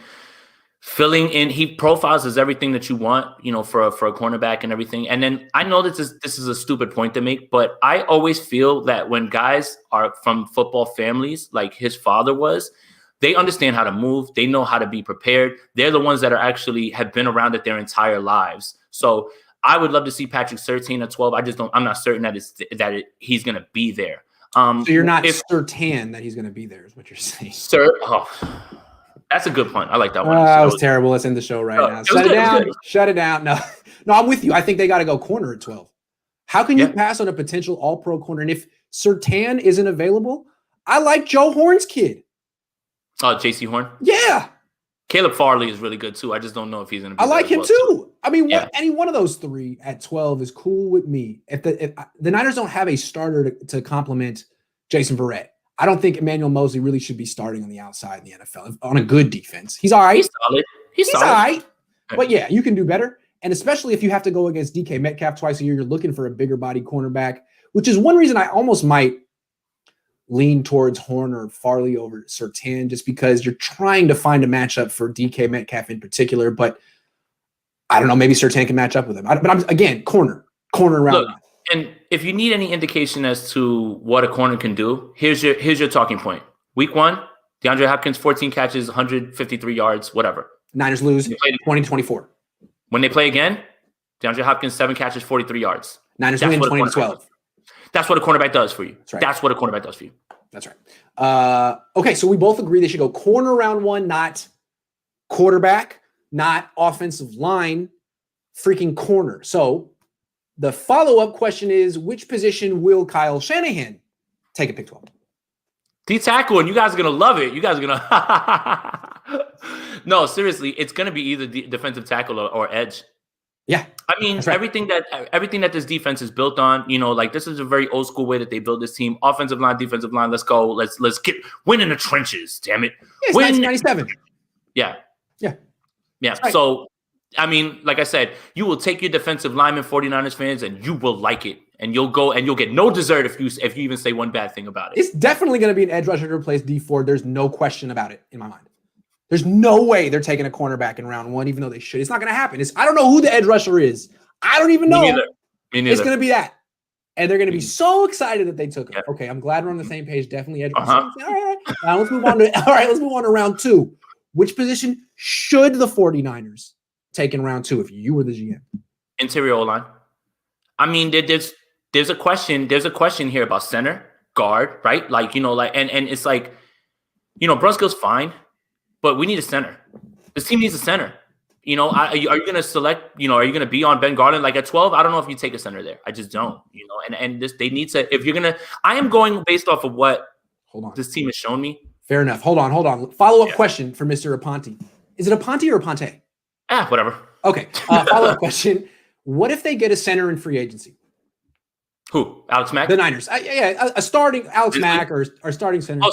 filling in, he profiles as everything that you want, for a cornerback and everything. And then I know that this is a stupid point to make, but I always feel that when guys are from football families, like his father was, they understand how to move. They know how to be prepared. They're the ones that have been around it their entire lives. So I would love to see Patrick Surtain at 12. I'm not certain that he's going to be there. So you're not certain that he's going to be there is what you're saying. That's a good point. I like that one. That was terrible. Let's end the show right now. Shut it down. Shut it down. No, I'm with you. I think they got to go corner at 12. How can you pass on a potential all-pro corner? And if Surtain isn't available, I like Joe Horn's kid. Oh, J.C. Horn? Yeah. Caleb Farley is really good, too. I just don't know if he's going to be I like him, too. I mean, Yeah. any one of those three at 12 is cool with me. If the Niners don't have a starter to complement Jason Verrett, I don't think Emmanuel Mosley really should be starting on the outside in the NFL on a good defense. He's all right. He's solid. He's solid. All right. But yeah, you can do better. And especially if you have to go against DK Metcalf twice a year, you're looking for a bigger body cornerback, which is one reason I almost might lean towards Horn or Farley over Surtain, just because you're trying to find a matchup for DK Metcalf in particular. But I don't know, maybe Surtain can match up with him. But I'm again, corner around. Look, and if you need any indication as to what a corner can do, here's your talking point. Week 1, DeAndre Hopkins, 14 catches, 153 yards, whatever. Niners lose 20-24. When they play again, DeAndre Hopkins, 7 catches, 43 yards. Niners win 20-12. That's what a cornerback does for you. That's right. That's what a cornerback does for you. That's right. Okay, so we both agree they should go corner round 1, not quarterback, not offensive line, freaking corner. So the follow-up question is, which position will Kyle Shanahan take at pick 12? D-tackle, and you guys are going to love it. You guys are going to – No, seriously, it's going to be either defensive tackle or edge. Yeah. I mean, right. everything that this defense is built on, like this is a very old school way that they build this team. Offensive line, defensive line, let's go. Let's get win in the trenches, damn it. Yeah, it's 1997. Yeah. Yeah. Yeah. Right. So, I mean, like I said, you will take your defensive lineman, 49ers fans, and you will like it. And you'll go and you'll get no dessert if you even say one bad thing about it. It's definitely going to be an edge rusher to replace D Ford. There's no question about it in my mind. There's no way they're taking a cornerback in round 1, even though they should. It's not going to happen. I don't know who the edge rusher is. I don't even know. Me neither. It's going to be that. And they're going to be so excited that they took him. Yeah. Okay, I'm glad we're on the same page. Definitely edge rusher. All right. Now let's move on to let's move on to round 2. Which position should the 49ers take in round 2 if you were the GM? Interior O-line. I mean, there's a question here about center, guard, right? Like, and it's like, Brunskill's fine, but we need a center. This team needs a center. Are you going to select, are you going to be on Ben Garland? Like at 12, I don't know if you take a center there. I just don't, and they need to, if you're going to, I am going based off of what this team has shown me. Fair enough. Hold on. Follow-up question for Mr. Aponte. Is it Aponte or Aponte? Whatever. Okay. Follow-up question. What if they get a center in free agency? Who? Alex Mack? The Niners. A starting Alex Mack or starting center.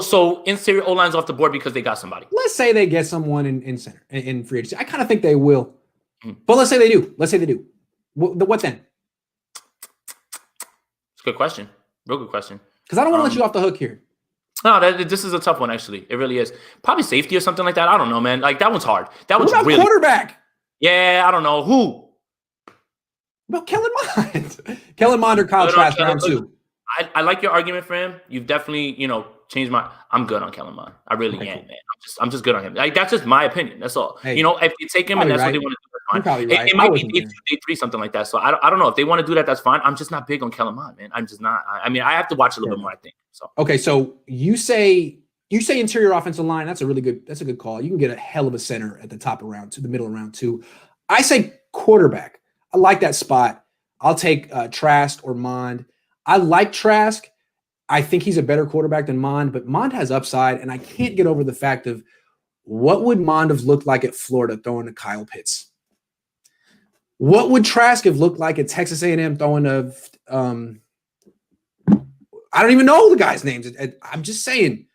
So interior O-line's off the board because they got somebody. Let's say they get someone in center, in free agency. I kind of think they will. But let's say they do. What then? It's a good question. Real good question. Because I don't want to let you off the hook here. No, this is a tough one, actually. It really is. Probably safety or something like that. I don't know, man. Like, that one's hard. That one's really quarterback. Yeah, I don't know. Who? Well, Kellen Mond. Kellen Mond or Kyle Trask round 2. I like your argument for him. You've definitely, changed my. I'm good on Kellen Mond. I really am, man. I'm just good on him. Like, that's just my opinion. That's all. Hey, if you take him and that's what they want to do, that's fine. Right. It might be day 3, something like that. So I don't know if they want to do that. That's fine. I'm just not big on Kellen Mond, man. I'm just not. I mean, I have to watch a little bit more, I think. So okay, so you say interior offensive line. That's a good call. You can get a hell of a center at the top of round 2, the middle of round 2. I say quarterback. I like that spot. I'll take Trask or Mond. I like Trask. I think he's a better quarterback than Mond, but Mond has upside, and I can't get over the fact of what would Mond have looked like at Florida throwing to Kyle Pitts? What would Trask have looked like at Texas A&M throwing to I don't even know the guy's names. I'm just saying,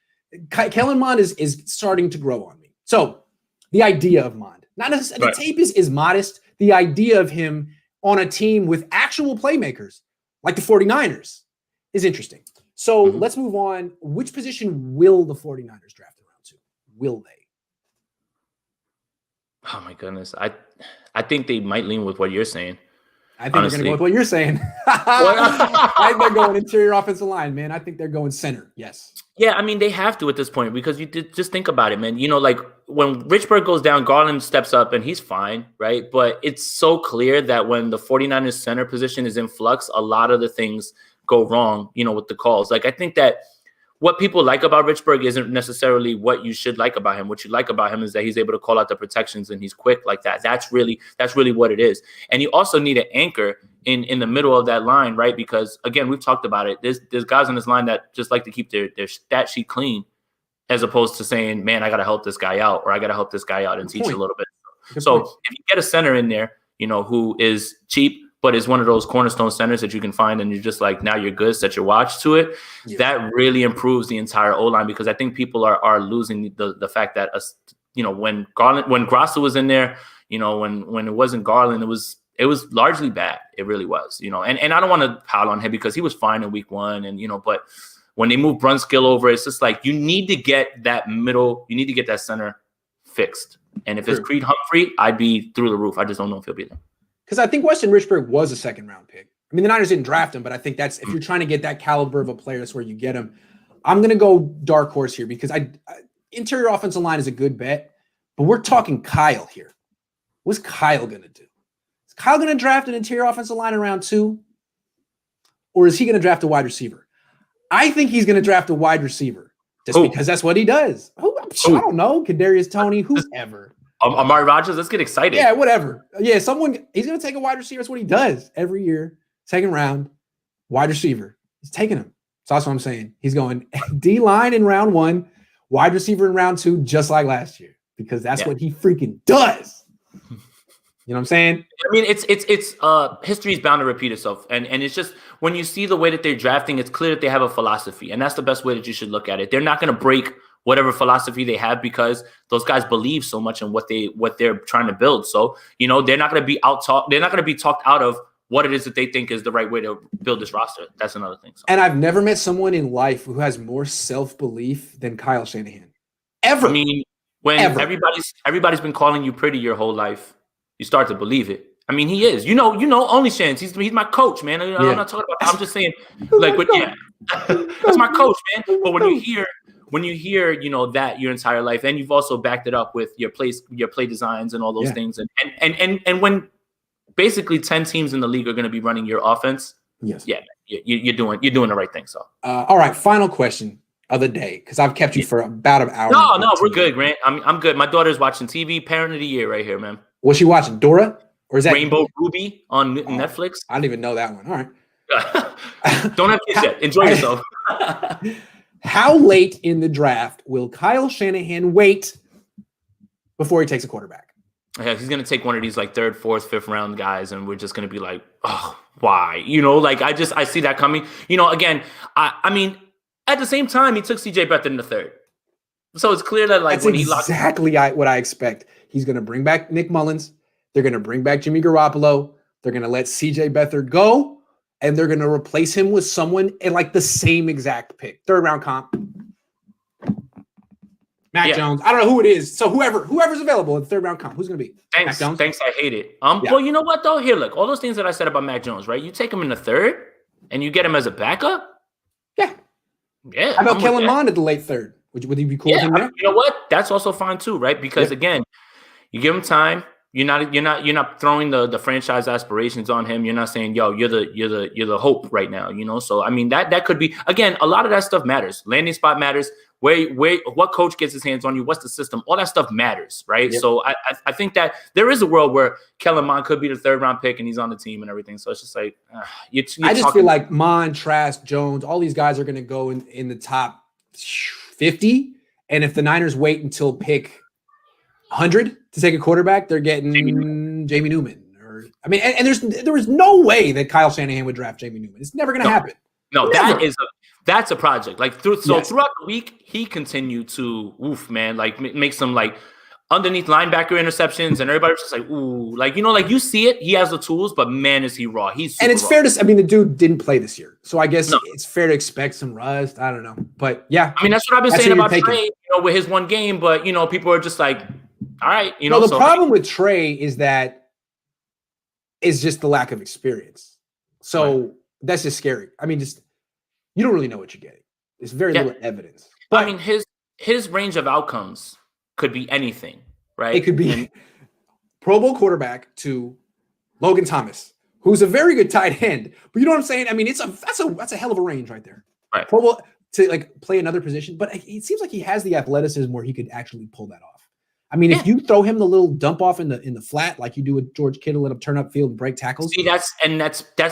Kellen Mond is starting to grow on me. So the idea of Mond, not necessarily, the tape is modest. The idea of him on a team with actual playmakers like the 49ers is interesting. So let's move on. Which position will the 49ers draft in round 2? Will they? Oh my goodness. I think they might lean with what you're saying. I think they're going to go with what you're saying. I think they're going interior offensive line, man. I think they're going center. Yes. Yeah, I mean, they have to at this point because you just think about it, man. Like when Richburg goes down, Garland steps up and he's fine, right? But it's so clear that when the 49ers center position is in flux, a lot of the things go wrong, with the calls. Like, I think that what people like about Richburg isn't necessarily what you should like about him. What you like about him is that he's able to call out the protections and he's quick like that. That's really what it is. And you also need an anchor in the middle of that line, right? Because again, we've talked about it. There's guys on this line that just like to keep their stat sheet clean, as opposed to saying, man, I got to help this guy out, or I got to help this guy out and teach a little bit. So if you get a center in there, who is cheap, but is one of those cornerstone centers that you can find and you're just like, now you're good, set your watch to it. Yeah. That really improves the entire O-line, because I think people are losing the fact that, when Grosser was in there, when it wasn't Garland, it was largely bad. It really was, and I don't want to pile on him because he was fine in week 1 and, but when they move Brunskill over, it's just like, you need to get that middle, you need to get that center fixed. And if it's Creed Humphrey, I'd be through the roof. I just don't know if he'll be there. Because I think Weston Richburg was a second-round pick. I mean, the Niners didn't draft him, but I think that's, if you're trying to get that caliber of a player, that's where you get him. I'm going to go dark horse here because interior offensive line is a good bet, but we're talking Kyle here. What's Kyle going to do? Is Kyle going to draft an interior offensive line in round 2? Or is he going to draft a wide receiver? I think he's going to draft a wide receiver just because that's what he does. I don't know. Kadarius Toney, whoever. Amari Rodgers, let's get excited. Yeah, whatever. Yeah, he's going to take a wide receiver. That's what he does every year. Second round, wide receiver. He's taking him. So that's what I'm saying. He's going D-line in round 1, wide receiver in round 2, just like last year, because that's what he freaking does. You know what I'm saying? I mean, it's history is bound to repeat itself. And it's just, when you see the way that they're drafting, it's clear that they have a philosophy. And that's the best way that you should look at it. They're not going to break whatever philosophy they have because those guys believe so much in what they're trying to build. So, they're not going to be they're not going to be talked out of what it is that they think is the right way to build this roster. That's another thing. So. And I've never met someone in life who has more self-belief than Kyle Shanahan. Ever. I mean, when everybody's been calling you pretty your whole life, you start to believe it. I mean, he is. Only Shans. He's my coach, man. I'm not talking about that. I'm just saying, that's my coach, man. But when when you hear, that your entire life, and you've also backed it up with your play designs and all those things, and when basically 10 teams in the league are going to be running your offense, you're doing the right thing. So, all right, final question of the day, because I've kept you for about an hour. No, we're good, Grant. I'm good. My daughter's watching TV. Parent of the year right here, man. What's she watching? Dora? Or is that Rainbow Ruby on Netflix? I didn't even know that one. All right. Don't have kids yet. Enjoy yourself. How late in the draft will Kyle Shanahan wait before he takes a quarterback? Yeah, he's going to take one of these like third, fourth, fifth round guys, and we're just going to be like, oh, why? I see that coming. Again, I mean, at the same time, he took CJ Beathard in the third. So it's clear that that's exactly what I expect. He's going to bring back Nick Mullins. They're going to bring back Jimmy Garoppolo. They're going to let CJ Beathard go. And they're going to replace him with someone in like the same exact pick. Third round comp. Mac Jones. I don't know who it is. So whoever's available in the third round comp, who's going to be? Thanks. I hate it. Well, you know what though? Here, look, all those things that I said about Mac Jones, right? You take him in the third and you get him as a backup. Yeah. How about Kellen Mond at the late third? Would he be cool with him there? You know what? That's also fine too, right? Because again, you give him time. You're not throwing the franchise aspirations on him. You're not saying, yo, you're the hope right now, So I mean that could be, again, a lot of that stuff matters. Landing spot matters. Where what coach gets his hands on you, what's the system, all that stuff matters, right? Yep. So I think that there is a world where Kellen Mond could be the third round pick and he's on the team and everything. So it's just like I just feel like Mond, Trask, Jones, all these guys are going to go in the top 50, and if the Niners wait until pick 100 to take a quarterback, they're getting Jamie Newman. And there was no way that Kyle Shanahan would draft Jamie Newman. It's never going to happen. No, that's a project. Like throughout the week, he continued to make some like underneath linebacker interceptions, and everybody was just like, ooh, you see it. He has the tools, but man, is he raw. And it's fair to say, the dude didn't play this year, so I guess it's fair to expect some rust. I don't know, but yeah, that's what I've been saying about Trey, with his one game. But people are just like, all right, the problem with Trey is just the lack of experience. So that's just scary. You don't really know what you're getting. There's very little evidence. But his range of outcomes could be anything, right? It could be Pro Bowl quarterback to Logan Thomas, who's a very good tight end. But you know what I'm saying? That's a hell of a range right there. Right. Pro Bowl to play another position, but it seems like he has the athleticism where he could actually pull that off. If you throw him the little dump off in the flat like you do with George Kittle, let him turn up field and break tackles. See, that's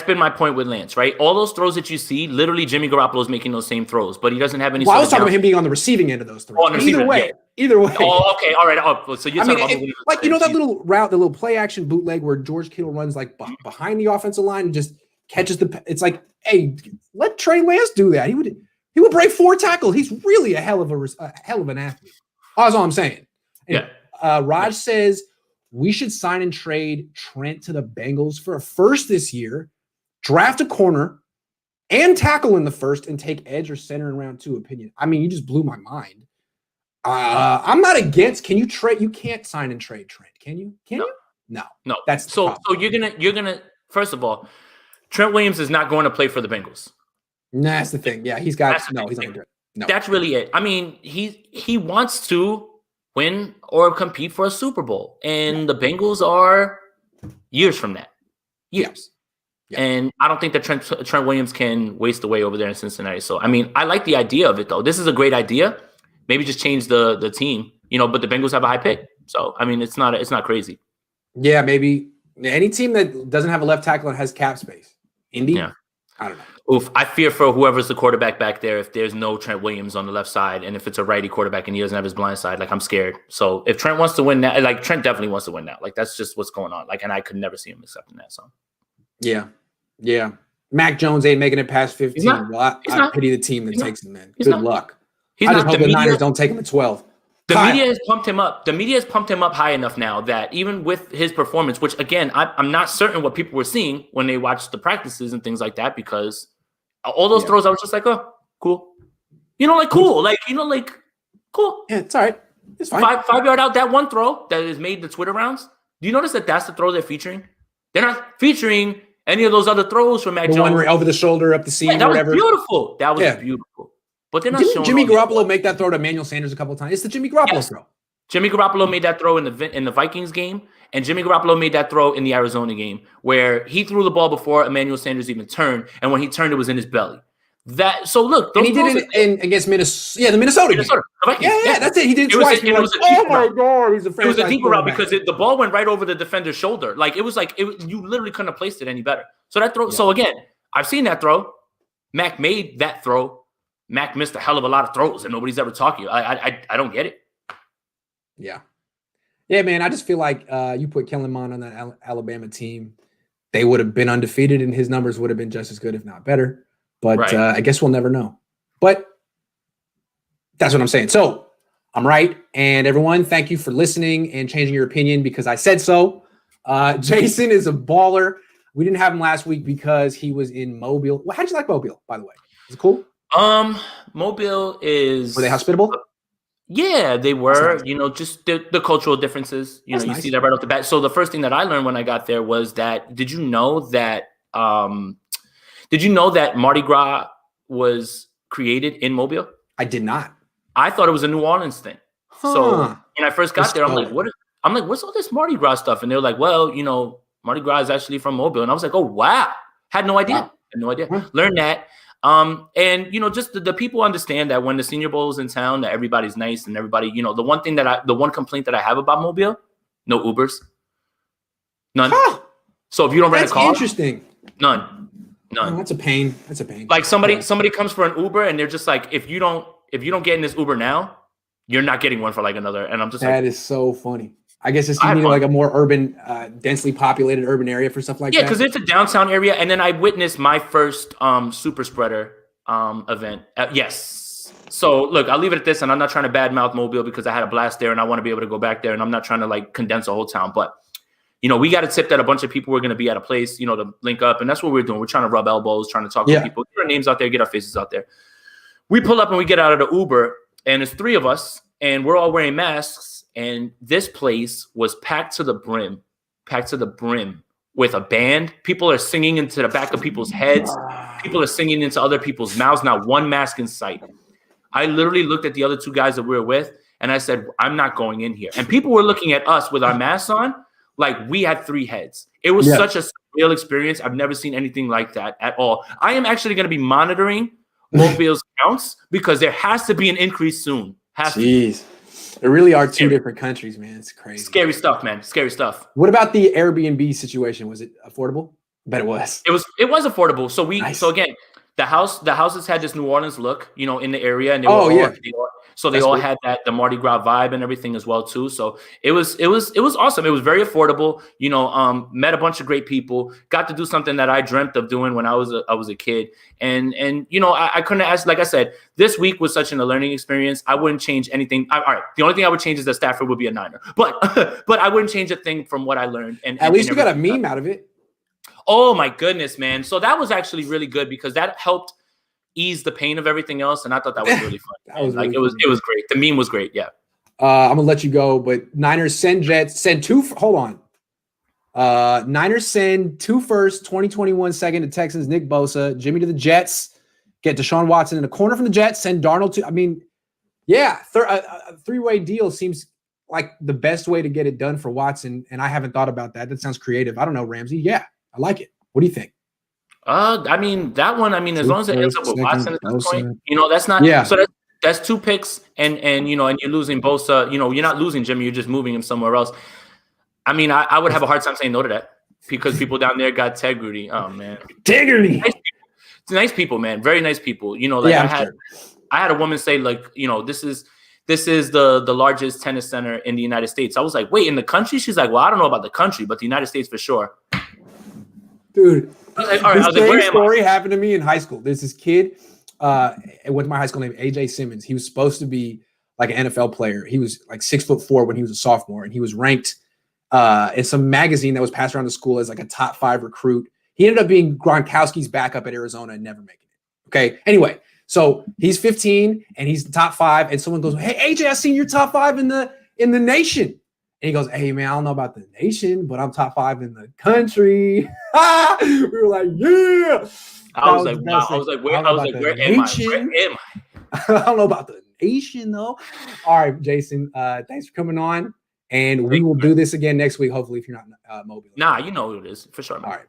been my point with Lance, right? All those throws that you see, literally Jimmy Garoppolo is making those same throws, but he doesn't have any. Well, I was talking about him being on the receiving end of those throws. Either way. Oh, okay, all right. So you're talking about that little route, the little play action bootleg where George Kittle runs like behind the offensive line and just catches it's like, hey, let Trey Lance do that. He would break 4 tackles. He's really a hell of an athlete. That's all I'm saying. And, Raj says we should sign and trade Trent to the Bengals for a first this year, draft a corner and tackle in the first, and take edge or center in round 2. Opinion. You just blew my mind. I'm not against. Can you trade? You can't sign and trade Trent. Can you? Can you? No. That's so you're gonna first of all, Trent Williams is not going to play for the Bengals. That's the thing. Yeah, he's not going to do it. No. That's really it. He wants to win or compete for a Super Bowl. And the Bengals are years from that. Years. Yeah. And I don't think that Trent Williams can waste away over there in Cincinnati. So, I like the idea of it, though. This is a great idea. Maybe just change the team, but the Bengals have a high pick. So, it's not crazy. Yeah, maybe any team that doesn't have a left tackle and has cap space. Indy? Yeah. I don't know. Oof, I fear for whoever's the quarterback back there if there's no Trent Williams on the left side and if it's a righty quarterback and he doesn't have his blind side, I'm scared. So if Trent wants to win that, Trent definitely wants to win that. That's just what's going on. And I could never see him accepting that. So yeah. Mac Jones ain't making it past 15. I pity the team that takes him, man. Good luck. I just hope the Niners don't take him at 12. The media has pumped him up. The media has pumped him up high enough now that even with his performance, which again, I'm not certain what people were seeing when they watched the practices and things like that, because all those throws, I was just like, oh, cool. Cool. Cool. Yeah, it's all right. It's fine. 5-yard out, that one throw that has made the Twitter rounds. Do you notice that that's the throw they're featuring? They're not featuring any of those other throws from Mac Jones. One over the shoulder, up the seam, that whatever. Was beautiful. That was beautiful. but they're not Didn't showing. Jimmy Garoppolo make that throw to Emmanuel Sanders a couple of times? It's the Jimmy Garoppolo throw. Jimmy Garoppolo made that throw in the Vikings game, and Jimmy Garoppolo made that throw in the Arizona game where he threw the ball before Emmanuel Sanders even turned, and when he turned, it was in his belly. Look, and he did it against Minnesota. Yeah, the Minnesota game. The Vikings. Yeah, that's it. He did it twice. It was a deep route. It was a deeper route because the ball went right over the defender's shoulder. You literally couldn't have placed it any better. So that throw. Yeah. So again, I've seen that throw. Mac made that throw. Mac missed a hell of a lot of throws, and nobody's ever talking. I don't get it. Yeah, man. I just feel like you put Kellen Mond on that Alabama team, they would have been undefeated, and his numbers would have been just as good, if not better. But I guess we'll never know. But that's what I'm saying. So I'm right. And everyone, thank you for listening and changing your opinion because I said so. Jason is a baller. We didn't have him last week because he was in Mobile. Well, how'd you like Mobile, by the way? Is it cool? Mobile is... Were they hospitable? Yeah, they were. Nice. Just the cultural differences. You nice. See that right off the bat. So the first thing that I learned when I got there was that, did you know that Mardi Gras was created in Mobile? I did not. I thought it was a New Orleans thing. Huh. So when I first got there, I'm like, what's all this Mardi Gras stuff? And they were like, well, Mardi Gras is actually from Mobile. And I was like, oh, wow. Had no idea. Huh. Learned that. And just the people understand that when the Senior Bowl is in town, that everybody's nice and everybody, the one complaint that I have about Mobile, no Ubers. None. Huh. So if you don't rent a car, interesting. None. Oh, that's a pain. Like somebody comes for an Uber and they're just like, if you don't get in this Uber now, you're not getting one for like another. And I'm just that is so funny. I guess it's needed like a more urban, densely populated urban area for stuff like that. Yeah, because it's a downtown area. And then I witnessed my first super spreader event. Yes. So look, I'll leave it at this, and I'm not trying to badmouth Mobile because I had a blast there and I want to be able to go back there, and I'm not trying to like condense a whole town, but we got a tip that a bunch of people were going to be at a place, to link up. And that's what we're doing. We're trying to rub elbows, trying to talk to people, get our names out there, get our faces out there. We pull up and we get out of the Uber, and there's three of us, and we're all wearing masks. And this place was packed to the brim with a band. People are singing into the back of people's heads. People are singing into other people's mouths. Not one mask in sight. I literally looked at the other two guys that we were with, and I said, I'm not going in here. And people were looking at us with our masks on like we had three heads. It was such a surreal experience. I've never seen anything like that at all. I am actually going to be monitoring Mobile's counts because there has to be an increase soon. Jeez. There really are two different countries, man. It's crazy. Scary stuff, man. Scary stuff. What about the Airbnb situation? Was it affordable? I bet it was. It was affordable. So again, the houses had this New Orleans look, in the area, and they all had the Mardi Gras vibe and everything as well too. So it was awesome. It was very affordable. Met a bunch of great people. Got to do something that I dreamt of doing when I was a kid. And I couldn't ask. Like I said, this week was such a learning experience. I wouldn't change anything. All right, the only thing I would change is that Stafford would be a Niner. But I wouldn't change a thing from what I learned. And at least you got a meme out of it. Oh my goodness, man! So that was actually really good because that helped ease the pain of everything else, and I thought that was really fun. It was great. The meme was great. Yeah. I'm gonna let you go, but Niners send two. Hold on. Niners send 2 firsts, 2021 second to Texans. Nick Bosa, Jimmy to the Jets. Get Deshaun Watson in a corner from the Jets. Send Darnold to. I mean, yeah, a three-way deal seems like the best way to get it done for Watson, and I haven't thought about that. That sounds creative. I don't know, Ramsey. Yeah, I like it. What do you think? I mean, that one, as long as it ends up with Watson at this point, that's not, so that's 2 picks and you're losing Bosa, you're not losing Jimmy, you're just moving him somewhere else. I would have a hard time saying no to that because people down there got Ted Grudy. Oh man. Ted Grudy. Nice people, man. Very nice people. I had a woman say this is the largest tennis center in the United States. I was like, wait, in the country? She's like, well, I don't know about the country, but the United States for sure. Dude. This same story happened to me in high school. There's this kid went to my high school named AJ Simmons. He was supposed to be like an NFL player. He was like 6'4" when he was a sophomore, and he was ranked in some magazine that was passed around the school as like a top 5 recruit. He ended up being Gronkowski's backup at Arizona and never making it. Okay. Anyway, so he's 15 and he's top 5, and someone goes, "Hey AJ, I seen you're top 5 in the nation." And he goes, "Hey man, I don't know about the nation, but I'm top 5 in the country." We were like, "Yeah!" I was like, "Wow!" I was like, "Where am I? Where am I?" I don't know about the nation though. All right, Jason. Thanks for coming on, and we will do this again next week. Hopefully, if you're not mobile. Nah, you know who it is for sure, man. All right.